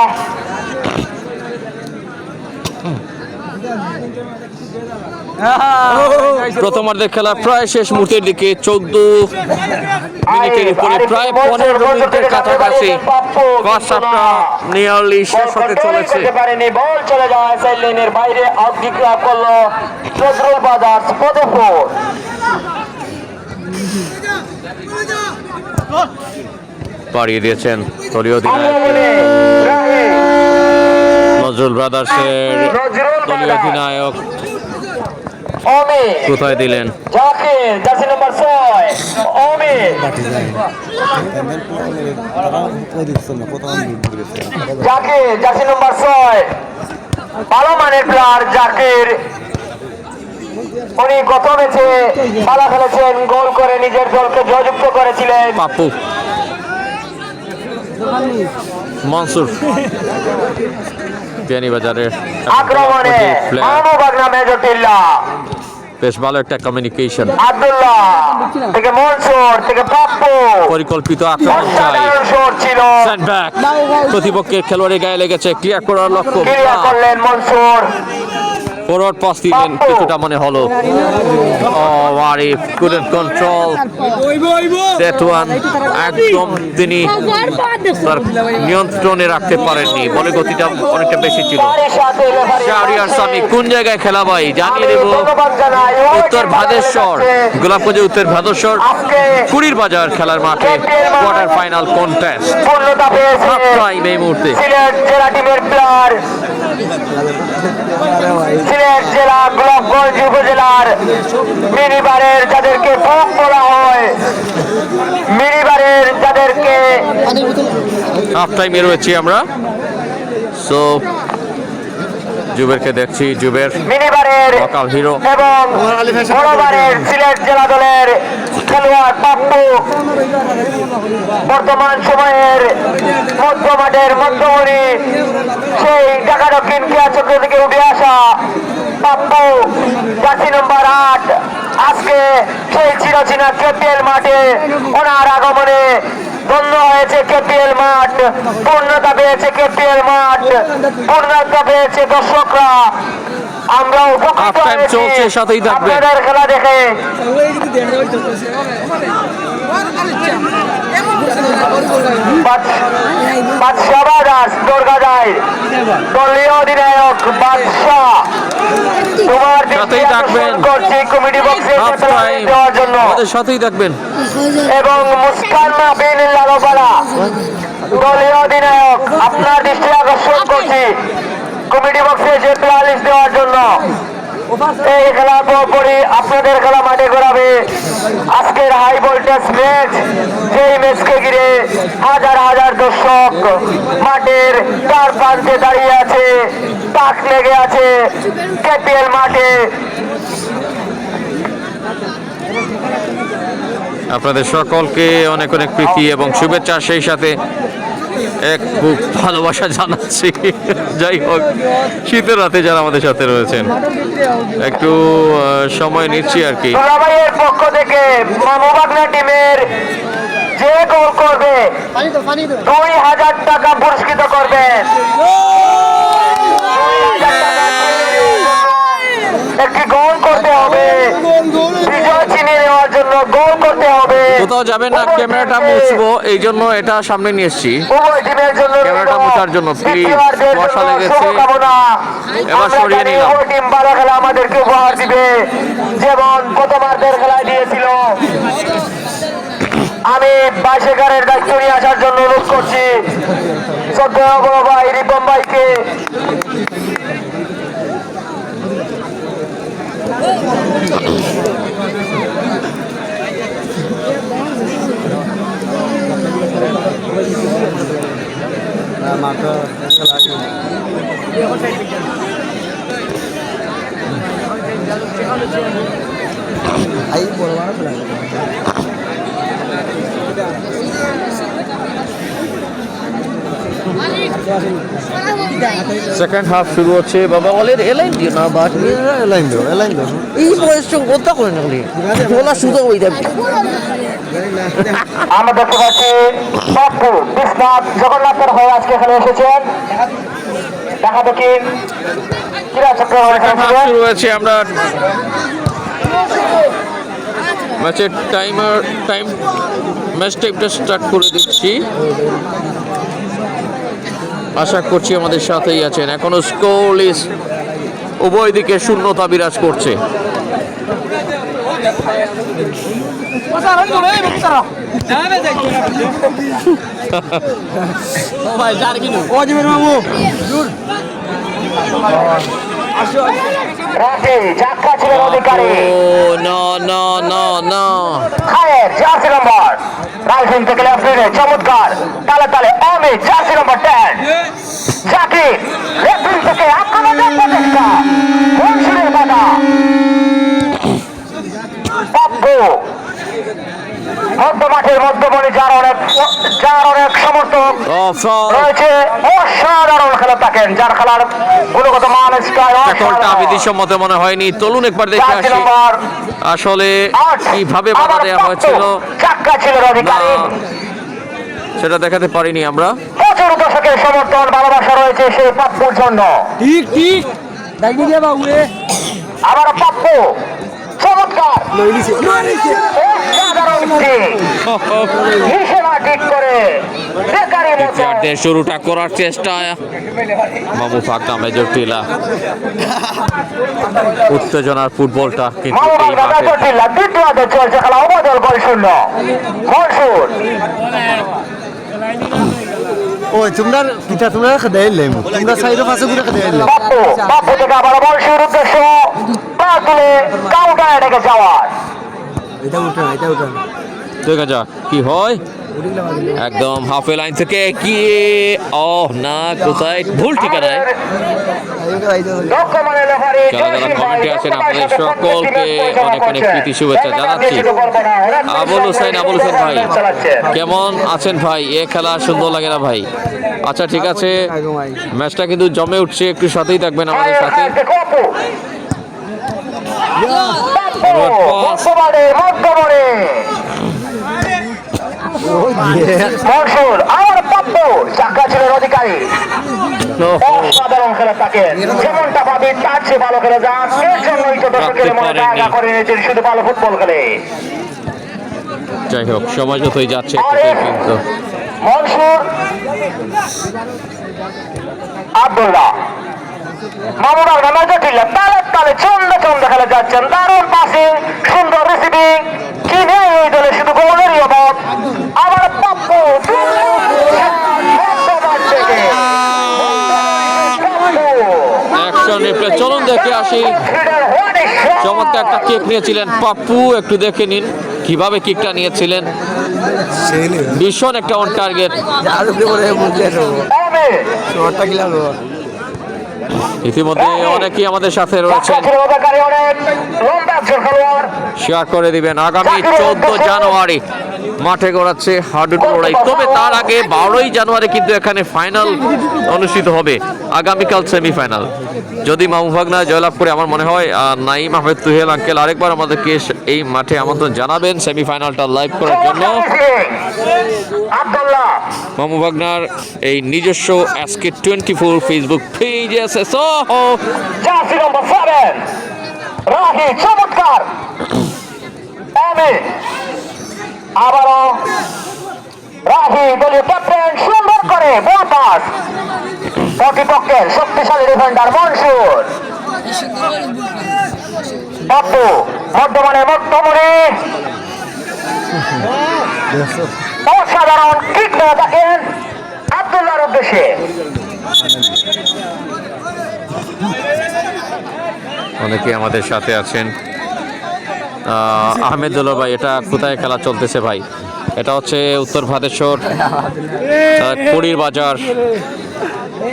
প্রথমার্ধের খেলা প্রায় শেষ মুহূর্তের দিকে, 14 মিনিটের উপরে প্রায় 15 মিনিটের কাছাকাছি। ফার্স্ট হাফটা নিয়ারলি শেষ হতে চলেছে। বল চলে যায় সাইড লাইনের বাইরে, আউট ডিক্লেয়ার করলো নজরুল বাদাস ফতেপুর। পাড়িয়ে দিয়েছেন দলীয় নজরুল ব্রাদার্সের দলীয় অধিনায়ক। কোথায় দিলেন? Zakir jersey number 6 Amit, Zakir jersey number 6 ভালো মানের প্লেয়ার জাকির। উনি গত ম্যাচে ভালো খেলেছেন, গোল করে নিজের দলকে জয়যুক্ত করেছিলেন। পাপ্পু, মনসুর বিয়ানীবাজারের আক্রমণে মামু ভাগনা মেজর টিল্লা, বেশ ভালো একটা কমিউনিকেশন, আব্দুল্লাহ থেকে মনসুর থেকে পাপ্পু, পরিকল্পিত আক্রমণ চাই। অসাধারণ শট ছিল, সেন্টব্যাক প্রতিপক্ষের খেলোয়াড়ের গায়ে লেগেছে, ক্লিয়ার করার লক্ষ্য। ক্লিয়ার করলেন মনসুর। ফরওয়ার্ড পাস দিলেন, কিছুটা মনে হলো। Oh Arif couldn't control that one, একদম তিনি তার নিয়ন্ত্রণে রাখতে পারেননি, বলে গতিটা অনেকটা বেশি ছিল। শাহরিয়ার সামি কোন জায়গায় খেলা ভাই জানিয়ে দেব। উত্তর ভাদেশ্বর, গোলাপগঞ্জে উত্তর ভাদেশ্বর কুড়ির বাজার খেলার মাঠে কোয়ার্টার ফাইনাল কন্টেস্ট। পূর্ণতা পেয়েছে হাফ টাইম এই মুহূর্তে। সিলেট জেলা টিমের প্লেয়ার, সিলেট জেলা গোলাপগঞ্জ উপজেলার মিনিবারের যাদেরকে বুক বলা হয়, মিনিবারের যাদেরকে হাফ টাইমে রয়েছি আমরা। সো জুবেরকে দেখছি, জুবের মিনিবারের লোকাল হিরো। এবং বড়বারের সিলেট জেলা দলের খেলোয়াড় পাপ্পু বর্তমান সময়ের মধ্যমাঠের মধ্যমণি সেই ঢাকা দক্ষিণ ক্রীড়া চক্র থেকে উঠে আসা পাপ্পু জার্সি নম্বর 8 আজকে সেই চিরচেনা কেপিএল মাঠে ওনার আগমনে ধন্য হয়েছে কেপিএল মাঠ, পূর্ণতা পেয়েছে কেপিএল মাঠ, পূর্ণতা পেয়েছে দর্শকরা। আমরা উপকৃত Half time হয়েছি চলছে, সাথেই থাকবেন। আপনাদের খেলা দেখে। বাদশাহ বাদাস দোরগাদায় দলীয় অধিনায়ক বাদশাহ, তোমার সাথেই থাকবেন। করছি কমিটি বক্সে হাফ টাইম দেওয়ার জন্য আমাদের সাথেই থাকবেন। এবং মুস্কান মাহবিন লাগোপালা দলীয় অধিনায়ক, আপনার দৃষ্টি আকর্ষণ করছি কমিটি বক্সে যে 43 দেওয়ার জন্য। এই খেলার পরপরই আপনাদের খেলা মাঠে গড়াবে আজকের হাই ভোল্টেজ ম্যাচ, যেই ম্যাচকে ঘিরে হাজার হাজার দর্শক মাঠের চার প্রান্তে দাঁড়িয়ে আছে, তাক লেগে আছে কেপিএল মাঠে। আপনাদের সকলকে অনেক অনেক প্রীতি এবং শুভেচ্ছা, সেই সাথে এক খুব ভালোবাসা জানাচ্ছি। যাই হোক, শীতের রাতে যারা আমাদের সাথে রয়েছেন একটু সময় নিচ্ছি আর কি। দুলাভাইয়ের পক্ষ থেকে মামুবাগনা টিমের যে গোল করবে 2000 টাকা পুরস্কৃত করবেন। একটি গোল করতে হবে, বিজয় চিনিয়ে নেওয়ার জন্য গোল করতে হবে। কোথাও যাবেন না, ক্যামেরাটা মুছবো এই জন্য এটা সামনে নিয়ে এসছি। উভয় টিমের জন্য ক্যামেরাটা মোছার জন্য প্লিজ, দ্বিতীয়ার্ধের মশা জন্য লেগেছে। শুভকামনা। এবার আমরা সরিয়ে জানি নিলাম। উভয় টিম ভালো খেলা আমাদেরকে উপহার দিবে, যেমন প্রথমার্ধের খেলায় দিয়েছিল। আমি বাইশেকারের দায়িত্ব নিয়ে আসার জন্য অনুরোধ করছি শ্রদ্ধেয় বড় ভাই রিপন ভাইকে। সেকেন্ড হাফ শুরু হচ্ছে। বাবা বলের এলাইন দিও না, বাট এলাইন দাও এই বয়স কথা করে না বলা সুযোগ হয়ে যাবে। আমরা দেখতে পাচ্ছি পাপ্পু বিশ্বনাথ জগন্নাথের হয়ে আজকে এখানে এসেছেন। দেখা দেখি ক্রীড়া চক্র সেকেন্ড হাফ শুরু হয়েছে। আমরা ম্যাচের টাইম ম্যাচ টাইমটা স্টার্ট করে দিচ্ছি। আশা করছি আমাদের সাথেই আছেন। এখনো স্কোরলেস, উভয় দিকে শূন্যতা বিরাজ করছে। রাজি যাত্রা ছিলেন অধিকারী নো নো নো নো, খায়ের জার্সি নম্বর রাইফিং থেকে লেফটে চমৎকার তালে তালে অমিত জার্সি নম্বর 10 জাকির লেফটিং থেকে আক্রমণের প্রচেষ্টা মনসুরের বাধা পাপ্পু মধ্যমাঠের মধ্যমণি যার অনেক সমর্থক রয়েছে। অসাধারণ খেলা থাকেন, যার খেলার গুণগত মান বিধিসম্মত মনে হয়নি। চলুন একবার দেখে আসি আসলে কিভাবে বাধা দেওয়া হয়েছিল। চাক্কা ছিল অধিকারী, সেটা দেখাতে পারিনি আমরা। প্রচুর দর্শকের সমর্থন ভালোবাসা রয়েছে সেই পাপ্পুর জন্য। ঠিক ঠিক ডাইনি গে বাবু এ আবার পাপ্পু চমৎকার অসাধারণ কিক, হিসেবা ঠিক করে বেকারি মতো দ্বিতীয়ার্ধের শুরুটা করার চেষ্টা মামু ফাঁকা মেজর টিলা। উত্তেজনার ফুটবলটা কিন্তু এই মাঠে। দ্বিতীয়ার্ধে চলছে খেলা, অবদল গোল শূন্য। মনসুর ওই তোমরা পিতা তোমরা খেদাই লাইম তোমরা সাইডে পাশে ঘুরে খেদাই লাইম বাপ্পু থেকে আবার মনসুর উদ্দেশ্য পা তুলে কাউন্টার এটাকে যাওয়ার এটা উঠে দেখা যাক কি হয়। একদম হাফে লাইন থেকে এগিয়ে না কোথায় ভুল ঠিকানায়। লক্ষ্যমানের রেফারি যারা যারা কমেন্টে আছেন আপনাদের সকলকে অনেক অনেক প্রীতি শুভেচ্ছা জানাচ্ছি। আবুল হোসেন ভাই কেমন আছেন ভাই? এ খেলা সুন্দর লাগে না ভাই? আচ্ছা ঠিক আছে, ম্যাচটা কিন্তু জমে উঠছে, একটু সাথেই থাকবেন আমাদের সাথে। অধিকারী অসাধারণ খেলা তাকে যেমনটা পাবে তার চেয়ে ভালো খেলে যান, এর জন্যই তো দর্শকের মনে জায়গা করে নিয়েছেন শুধু ভালো ফুটবল খেলে। যাই হোক, সময় যতই যাচ্ছে কিন্তু মনসুর আব্দুল্লাহ মামুনার নামে জটিলা তালে তালে চন্দ্র চন্দ্র খেলে যাচ্ছেন, দারুণ পাসিং, সুন্দর রিসিভিং, কি নেই এই দলে শুধু গোলেরই অভাব। আবার পাপ্পু অ্যাকশন রিপ্লে, চলুন দেখে আসি। চমৎকার একটা কিক নিয়েছিলেন পাপ্পু, একটু দেখে নিন কিভাবে কিকটা নিয়েছিলেন। ভীষণ একটা অন টার্গেট। ইতিমধ্যে অনেকেই আমাদের সাথে রয়েছেন, শেয়ার করে দিবেন। আগামী 14 জানুয়ারি মাঠে গড়াচ্ছে হাডুডু লড়াই। তবে তার আগে 12ই জানুয়ারি কিন্তু এখানে ফাইনাল অনুষ্ঠিত হবে, আগামীকাল সেমিফাইনাল। যদি মামুভাগনা জয়লাভ করে, আমার মনে হয় নাইম আহমেদ তুহেল আঙ্কেল আরেকবার আমাদেরকে এই মাঠে আমন্ত্রণ জানাবেন সেমিফাইনালটা লাইভ করার জন্য। মামুভাগনার এই নিজস্ব আজকে 24 ফেসবুক পেজ আছে। চমৎকার আবারও রাহি দলীয় ক্যাপ্টেন সুন্দর করে বল পাস, প্রতিপক্ষের শক্তিশালী ডিফেন্ডার মনসুর বাপ্পু বর্ধমানের মধ্যমণি অসাধারণ কিক মেরে থাকেন আব্দুল্লাহর উদ্দেশ্যে। অনেকে আমাদের সাথে আছেন। আহমেদুল্লাহ ভাই, এটা কোথায় খেলা চলতেছে ভাই? এটা হচ্ছে উত্তর ভাদেশ্বর কুড়ির বাজার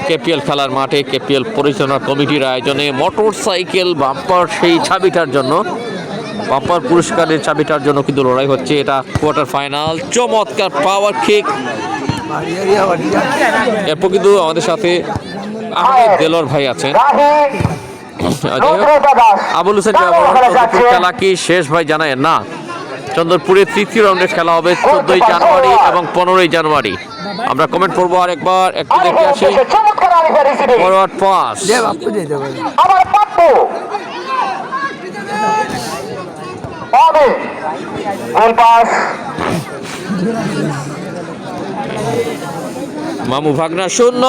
কেপিএল খেলার মাঠে, কেপিএল পরিচালনা কমিটির আয়োজনে মোটর সাইকেল বাম্পার সেই চাবিটার জন্য, বাম্পার পুরস্কারের চাবিটার জন্য কিন্তু লড়াই হচ্ছে। এটা কোয়ার্টার ফাইনাল। চমৎকার পাওয়ার কিক। এরপর কিন্তু আমাদের সাথে আহমেদ দেলোর ভাই আছেন। আবুল হোসেন খেলা কি শেষ ভাই? জানায় না, চন্দ্রপুরে তৃতীয় রাউন্ডের খেলা হবে 14ই জানুয়ারি এবং 15ই জানুয়ারি। আমরা কমেন্ট করবো আরেকবার, একটু দেখে আসি। ফরওয়ার্ড পাস, মামু ভাগনা শূন্য।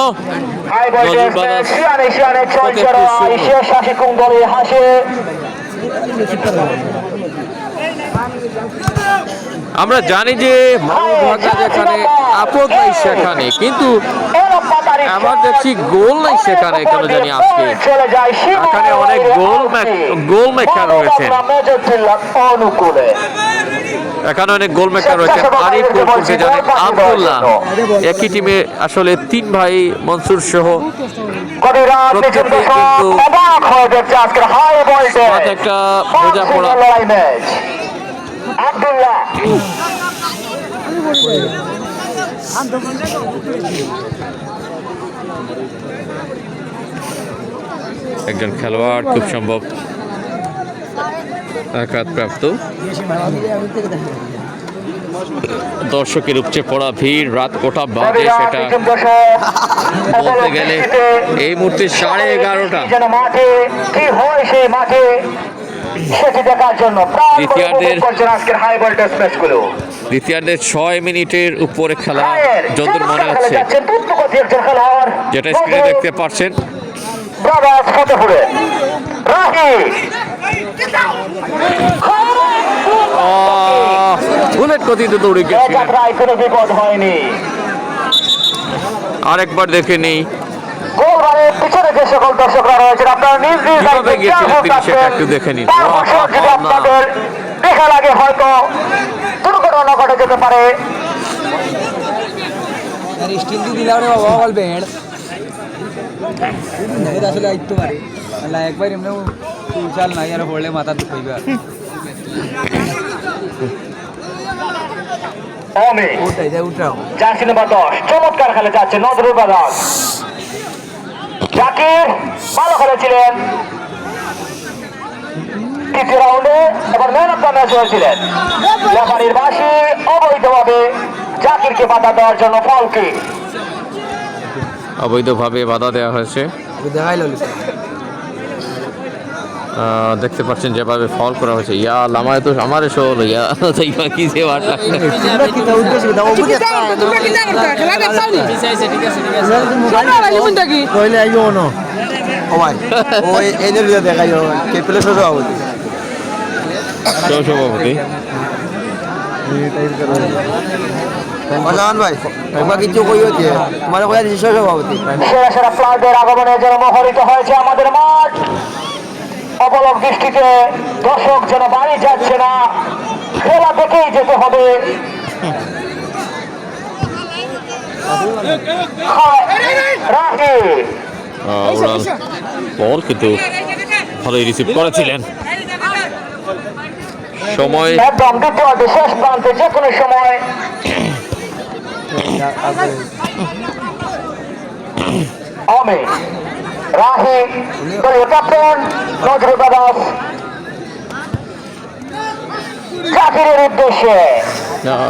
আমরা জানি যে মামু ভাগনা যেখানে আপদ নাই সেখানে, কিন্তু আবার দেখছি গোল নাই সেখানে কেন জানি আজকে। এখানে অনেক গোল মেকার রয়েছেন, এখানে অনেক গোল মেকার রয়েছেন। আরিফ গোল করতে জানেন, আব্দুল্লাহ। একই টিমে আসলে 3 ভাই মনসুর সহ প্রত্যেকে কিন্তু একটা বোঝাপড়া। একজন খেলোয়াড় খুব সম্ভব আঘাতপ্রাপ্ত। দর্শকের উপচে পড়া ভিড়, রাত কোটা বাজে সেটা বলতে গেলে এই মুহূর্তে 11:30। দ্বিতীয়ার্ধের 6 মিনিটের উপরে খেলা যতদূর মনে হচ্ছে, যেটা স্ক্রিনে দেখতে পাচ্ছেন। বুলেট গতিতে দৌড়ে গেছিলেন। আরেকবার দেখে নেই পিছনে যে সকল দর্শকরা রয়েছেন, আপনারা নিজ নিজ একটু দেখে নিন। দেখা লাগে হয়তো দুর্ঘটনা ঘটে যেতে পারে। স্টিল দিয়ে দিলে বাবা বলবে হেড আসলে আইতো পারে আল্লাহ একবার এমনি চাল নাই আর পড়লে মাথা দুঃখ হইবে আর অমি ওটাই যা উঠাও জার্সি নাম্বার 10 চমৎকার খেলে যাচ্ছে নজরুল বাদাস। জাকির ভালো খেলেছিলেন তৃতীয় রাউন্ডে, এবার ম্যান অফ দ্য ম্যাচ হয়েছিলেন। রেফারির বাঁশি অবৈধভাবে জাকিরকে বাধা দেওয়ার জন্য ফাউল কিক। অবৈধভাবে বাধা দেওয়া হয়েছে। দেখাইলো দেখতে পাচ্ছেন যেভাবে ফল করা হয়েছে। ইয়া আমারে তো আমারে শো হলো ইয়া তাই কি যে বাটা কইলে আইও না ও ভাই ও এদের দেখাইও কে প্লেস সভাপতি সভাপতি অজান ভাই একবার কিছু কইও দিয়ে তোমার কইয়া দিছি সভাপতি সেরা সেরা প্লেয়ারদের আগমনের জন্য মুখরিত হয়েছে আমাদের মাঠ। অপলক দৃষ্টিতে দর্শক যেন বাড়ি যাচ্ছে না, খেলা দেখেই যেতে হবে। রাহি বল কিন্তু ভালোই রিসিভ করেছিলেন। সময় একদম দ্বিতীয় শেষ প্রান্তে যে কোনো সময় অমি রাহি দলীয় ক্যাপ্টেন নজরুল বাদাস জাকিরের উদ্দেশ্যে।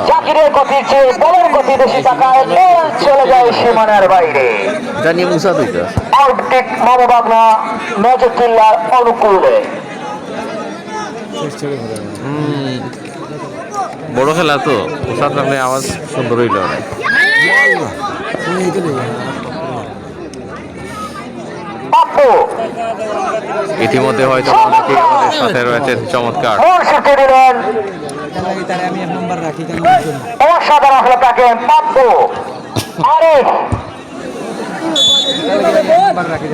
জাকিরের গতির চেয়ে বলের গতি বেশি থাকায় বল চলে যায় সীমানার বাইরে। জানিয়ে মুসা দুইটা আউটকিক মামবাগনা নজরুল্লাহর অনুকূলে। বড় খেলা তো ওসাদ রাখলে আওয়াজ সুন্দর হইল। পাপ্পু ইতিমধ্যে হয়তো অনেকেই আমাদের সাথে রয়েছেন চমৎকার গোল শিখতে দিলেন। তারে আমি এক নম্বর রাখি কেন অসাধারণ হলো তাকে পাপ্পু। আরিফ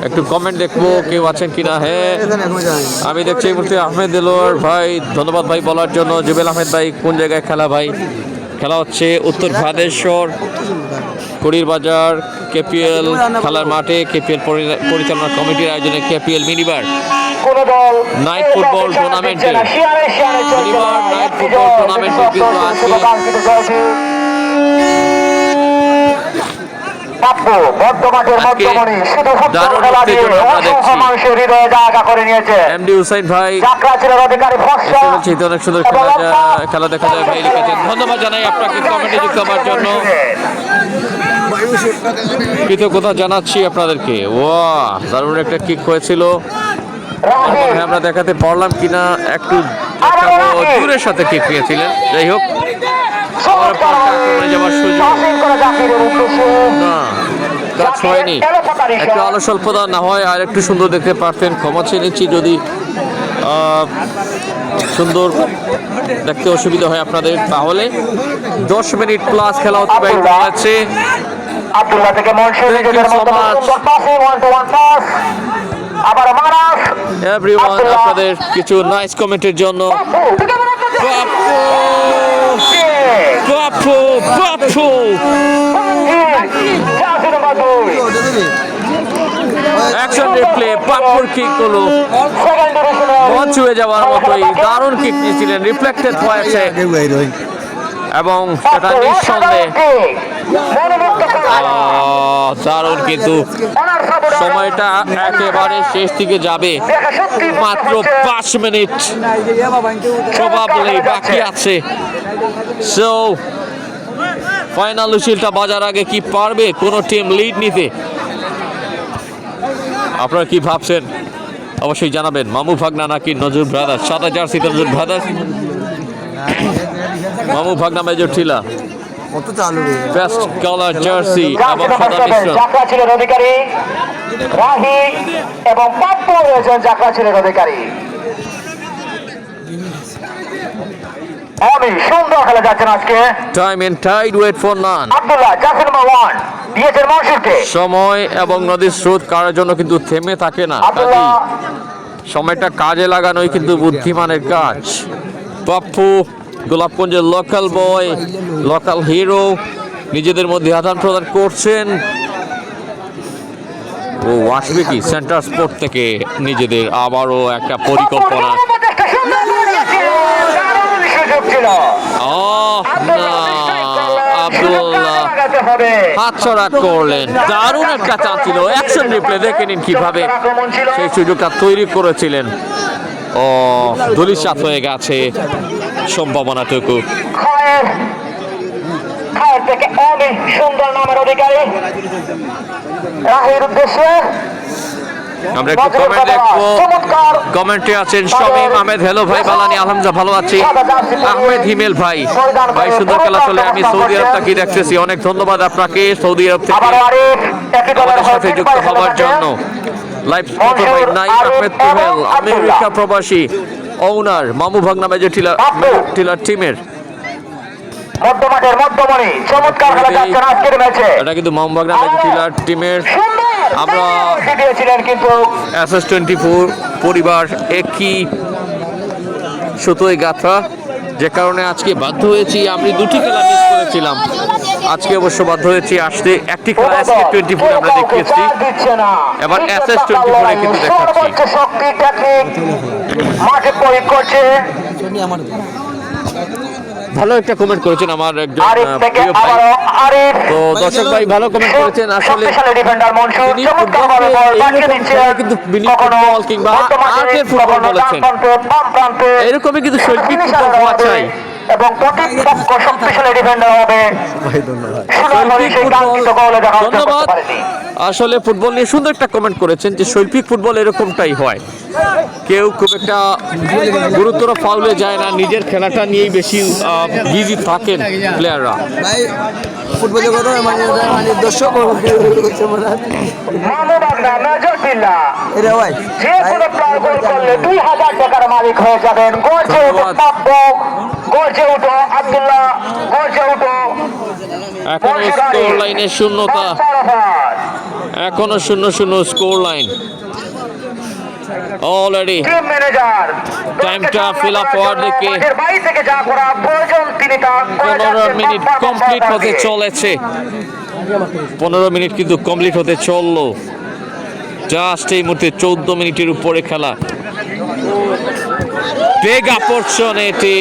একটু কমেন্ট দেখবো কেউ আছেন কিনা। হ্যাঁ আমি দেখছি এই মুহূর্তে আহমেদ দেলোয়ার ভাই, ধন্যবাদ ভাই বলার জন্য। জুবেল আহমেদ ভাই কোন জায়গায় খেলা ভাই? খেলা হচ্ছে উত্তর ভাদেশ্বর কড়ির বাজার কেপিএল খেলার মাঠে। কেপিএল পরিচালনা কমিটির আয়োজনে কেপিএল মিনিবার কোন দল নাইট ফুটবল টুর্নামেন্টে মিনিবার নাইট ফুটবল টুর্নামেন্টে কিন্তু আজকে পাপ্পু বর্তমানের মধ্যমণি শুধু ফুটবল খেলা দিয়ে অসংখ্য মানুষের হৃদয়ে জায়গা করে নিয়েছে। এমডি হুসাইন ভাই যাত্রা ছিল অধিকারী ফর্সা অনেক সুন্দর খেলা দেখা যায় ভাই লিখেছেন। ধন্যবাদ জানাই আপনাকে কমেন্টে যুক্ত হওয়ার জন্য, কৃতজ্ঞতা জানাচ্ছি আপনাদেরকে। ওয়া দারুণ একটা কিক হয়েছিল, আমরা দেখাতে পারলাম কিনা একটু দূরের সাথে কিক পেয়েছিলেন। যাই হোক যাওয়ার সুযোগ না, কাজ হয়নি। একটু আলো স্বল্পতা না হয় আর একটু সুন্দর দেখতে পারতেন। ক্ষমা চেয়ে নিচ্ছি যদি সুন্দর দেখতে অসুবিধা হয় আপনাদের। তাহলে 10 মিনিট প্লাস খেলা অতিবাহিত হয়েছে। আব্দুল্লাহ থেকে মনসুর নিজেদের মতো সুন্দর passing one two one pass. আবার মারাফ এভরিওয়ান আপনাদের কিছু নাইস কমেন্টের জন্য। বাপু বাপু অ্যাকশন রিপ্লে বাপুর কিক হলো মন ছুঁয়ে যাওয়ার মতোই দারুণ কিক নিয়েছিলেন, রিফ্লেক্টেড হয়েছে এবং সেটা নিঃসন্দেহে দারুণ। কিন্তু সময়টা একেবারে শেষ দিকে যাবে, মাত্র 5 মিনিট প্রবাবলি বাকি আছে। সো ফাইনাল হুইসেলটা বাজার আগে কি পারবে কোনো টিম লিড নিতে? আপনারা কি ভাবছেন অবশ্যই জানাবেন। মামু ভাগনা নাকি নজরুল ব্রাদার্স? সাদা জার্সিতে নজরুল ব্রাদার্স, মামু ভাগনা মেজর ঠিলা কত চালু বেস্ট কালার জার্সি এবং সাদা মিশ্রণ। যাত্রা ছিলেন অধিকারী রাহি এবং পাপ্পু রয়েছেন যাত্রা ছিলেন অধিকারী। অমি সুন্দর খেলে যাচ্ছেন আজকে। Time and tide wait for none. Abdullah jersey number 1 দিয়েছেন মনসুরকে। সময় এবং নদীর স্রোত কারোর জন্য কিন্তু থেমে থাকে না, আব্দুল্লাহ সময়টা কাজে লাগানোই কিন্তু বুদ্ধিমানের কাজ। পাপ্পু গোলাপগঞ্জের লোকাল বয়, লোকাল হিরো, নিজেদের মধ্যে আদান প্রদান করছেন। ও আসবে কি সেন্টার স্পোর্ট থেকে নিজেদের আবারও একটা পরিকল্পনা। আব্দুল্লাহ হাতছড়া করলেন, দারুণ একটা চান্স ছিল। অ্যাকশন রিপ্লে দেখে নিন কিভাবে সেই সুযোগটা তৈরি করেছিলেন। ও ধূলিসাৎ হয়ে গেছে সম্ভাবনাটুকু। থেকে অনেক সুন্দর নামের অধিকারী রাহির উদ্দেশ্যে আমরা একটু কমেন্ট দেখবো। কমেন্টে আছেন শামীম আহমেদ, হ্যালো ভাই বালানি, আলহামদুলিল্লাহ ভালো আছি। আহমেদ হিমেল ভাই, ভাই সুন্দর খেলা চলে, আমি সৌদি আরব থেকে দেখতেছি। অনেক ধন্যবাদ আপনাকে সৌদি আরব থেকে আমাদের সাথে যুক্ত হওয়ার জন্য। লাইভ ভাই নাইম আহমেদ তুহেল, আমেরিকা প্রবাসী, ওনার মামু ভাগনা মেজর টিলার টিমের। এটা কিন্তু মামু ভাগনা মেজর টিলার টিমের। আমরা SS24 পরিবার একই সুতোয় গাঁথা, যে কারণে আজকে বাধ্য হয়েছি। আমি দুটি খেলা মিস করেছিলাম, আজকে অবশ্য বাধ্য হয়েছি আসতে। একটি খেলা SS24 আমরা দেখিয়েছি, এবার SS24 কিন্তু দেখাচ্ছি। ভালো একটা কমেন্ট করেছেন আমার একজন প্রিয় ভাই। তো দর্শক ভাই ভালো কমেন্ট করেছেন। আসলে তিনি কিন্তু মিনি ফুটবল কিংবা আর্টের ফুটবল বলেছেন, এরকমই কিন্তু শৈল্পিক ফুটবল হওয়া চাই। এবং প্রতিপক্ষ শক্তিশালী ডিফেন্ডার হবে। ধন্যবাদ। আসলে ফুটবল নিয়ে সুন্দর একটা কমেন্ট করেছেন যে শৈল্পিক ফুটবল এরকমটাই হয়, কেউ খুব একটা গুরুতর ফাউলে যায় না, নিজের খেলাটা নিয়েই বেশি বিজি থাকেন প্লেয়াররা। ফুটবল জগতে মানে দর্শক মালিক হয়ে যাবেন। এখনো স্কোর লাইনের শূন্যতা, এখনো 0-0 স্কোর লাইন। অলরেডি টাইমটা ফিল আপ হওয়ার দিকে, 15 মিনিট কমপ্লিট হতে চলেছে। 15 মিনিট কিন্তু কমপ্লিট হতে চললো, জাস্ট এই মুহূর্তে 14 মিনিটের উপরে খেলা। বিগ অপরচুনিটি,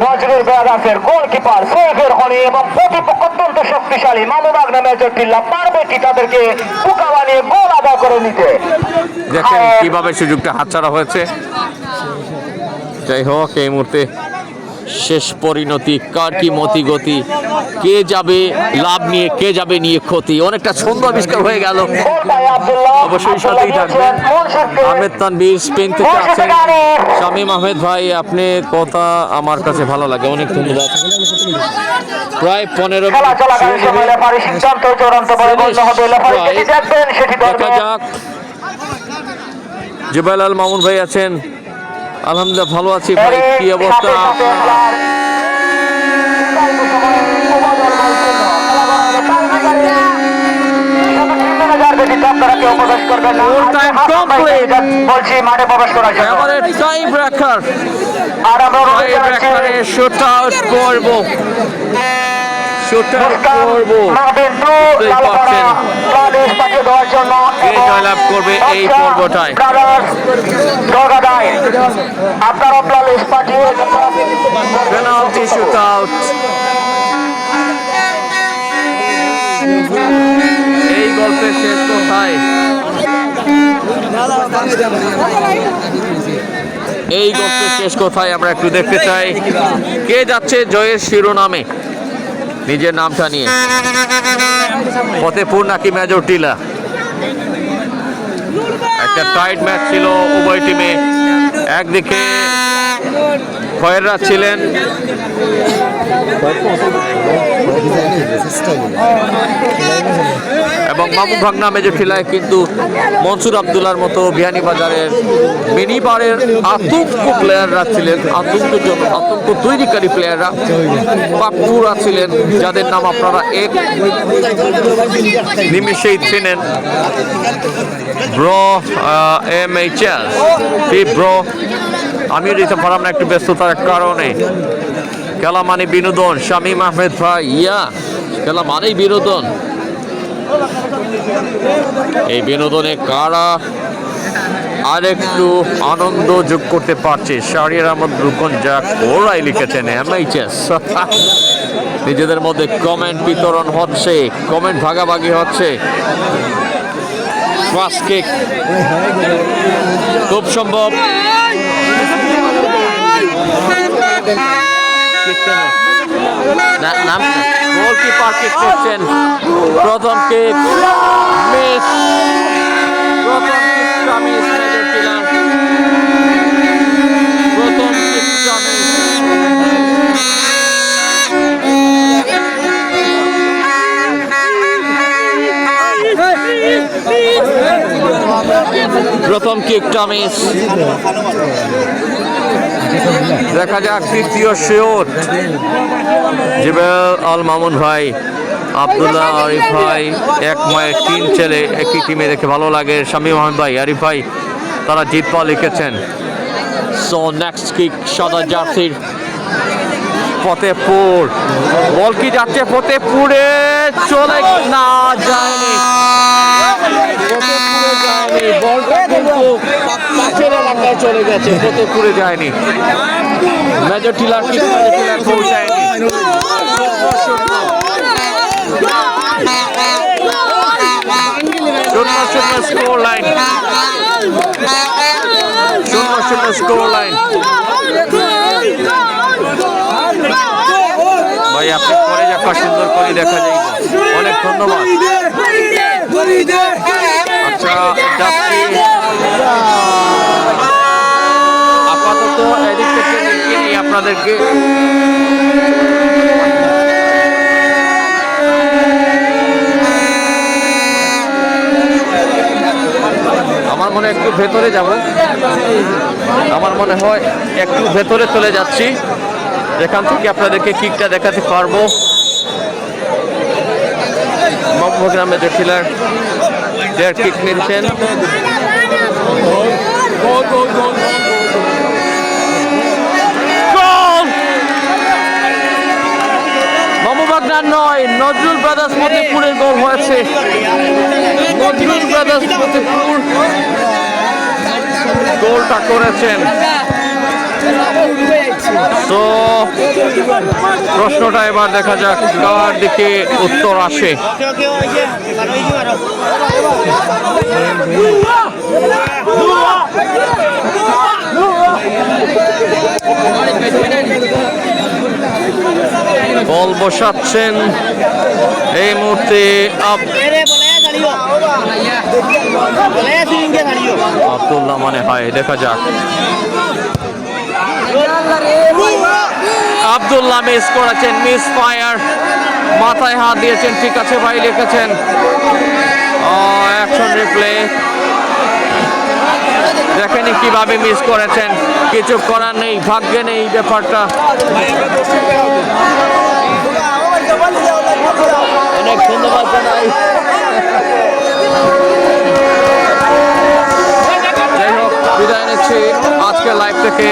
নজরুল ব্রাদার্সের গোলকিপার সৈফের হলি এবং প্রতিপক্ষ অত্যন্ত শক্তিশালী মামু ভাগনা মেজর টিল্লা পারবে কি তাদেরকে পোকা বানিয়ে গোল আদায় করে নিতে। দেখেন কিভাবে সুযোগটা হাতছাড়া হয়েছে। যাই হোক, এই মুহূর্তে শেষ পরিণতি, কার কি মতি গতি, কে যাবে লাভ নিয়ে, কে যাবে নিয়ে ক্ষতি, অনেকটা ছন্দ আবিষ্কার হয়ে গেল। অবশ্যই সাথেই থাকবেন। আহমেদ তানভীর স্পেন থেকে আছেন। শামীম আহমেদ ভাই, আপনি কথা আমার কাছে ভালো লাগে, অনেক ধন্যবাদ। প্রায় 15 মিনিট দেখা যাক। জুবাইল আল মামুন ভাই আছেন, আলহামদুলিল্লাহ ভালো আছি ভাই, কি অবস্থা? জয়লাভ করবে এই পর্বটায়। Penalty shoot out. এই গল্পের শেষ কোথায়? এই গল্পের শেষ কোথায় আমরা একটু দেখতে চাই। কে যাচ্ছে জয়ের শিরোনামে নিজের নামটা নিয়ে? ফতেপুর নাকি মেজর টিলা? একটা টাইট ম্যাচ ছিল উভয় টিমে। একদিকে খয়েররা ছিলেন এবং মামু ভাগনা মেজর টিলায় কিন্তু মনসুর আবদুল্লার মতো বিয়ানীবাজারের মিনিবারের আতঙ্ক প্লেয়াররা ছিলেন, আতঙ্ক তৈরিকারী প্লেয়াররা। পাকুরা ছিলেন, যাদের নাম আপনারা এক নিমিষেই চেনেন। ব্রো MHS ব্রো, আমিও যেতে পারলাম না একটু ব্যস্ততার কারণে। খেলা মানে বিনোদন, শামীম আহমেদ ভাই। খেলা মানেই বিনোদন। এই বিনোদনে কারা আরেকটু আনন্দ যোগ করতে পারছে? শাহরিয়ার আহমদ রুকন, যাক ওরাই লিখেছেন MHS। নিজেদের মধ্যে কমেন্ট বিতরণ হচ্ছে, কমেন্ট ভাগাভাগি হচ্ছে। ফার্স্ট কিক খুব সম্ভব নাম গোলকিপার কিক করছেন। প্রথম কিক মিস, প্রথম কিকটা মিস মেজর টিলার, প্রথম কিকটা মিস। প্রথম কিকটা মিস। দেখা যাক তৃতীয় শট। জিবেল আল মামুন ভাই, আব্দুল্লাহ আরিফ ভাই, এক মায়ের তিন ছেলে একই টিমে দেখে ভালো লাগে। শামীম আহমেদ ভাই, আরিফ ভাই, তারা জিতপা লিখেছেন। সো নেক্সট কিক সাদা জার্সির ফতেপুর। বল কি যাচ্ছে ফতেপুরে? চলে না, যায়নি, ফতেপুরে যায়নি। বলটা কিন্তু কাছের এলাকায় চলে গেছে, ফতেপুরে যায়নি। Major tiller kick, major tiller পৌঁছায়নি। শূন্য স্কোর লাইন, 0-0 স্কোর লাইন। ভাই আপনি পরে যাকা সুন্দর করে দেখা যায়। অনেক ধন্যবাদ। আচ্ছা যাচ্ছি আপাতত এদিক থেকে দেখিয়ে নিই আপনাদেরকে। আমার মনে একটু ভেতরে যাব, আমার মনে হয় একটু ভেতরে চলে যাচ্ছি, যেখান থেকে আপনাদেরকে কিকটা দেখাতে পারবো। মহম্মদ মেজর টিলার কিক নিচ্ছেন। মোহাম্মদ নয়, নজরুল ব্রাদার্স ফতেপুরের গোল হয়েছে। নজরুল ব্রাদার্স ফতেপুর গোলটা করেছেন। তো প্রশ্নটা এবার দেখা যাক কার দিকে উত্তর আসে। বল বসাচ্ছেন এই মুহূর্তে আব্দুল্লাহ মনে হয়, দেখা যাক। আব্দুল্লাহ মিস করেছেন, মিস ফায়ার, মাথায় হাত দিয়েছেন। ঠিক আছে ভাই লিখেছেন। অ্যাকশন রিপ্লে দেখেনি কিভাবে মিস করেছেন, কিছু করার নেই, ভাগ্যে নেই ব্যাপারটা। অনেক ধন্যবাদ জানাই। যাই হোক, বিদায় নিচ্ছি আজকে লাইভ থেকে।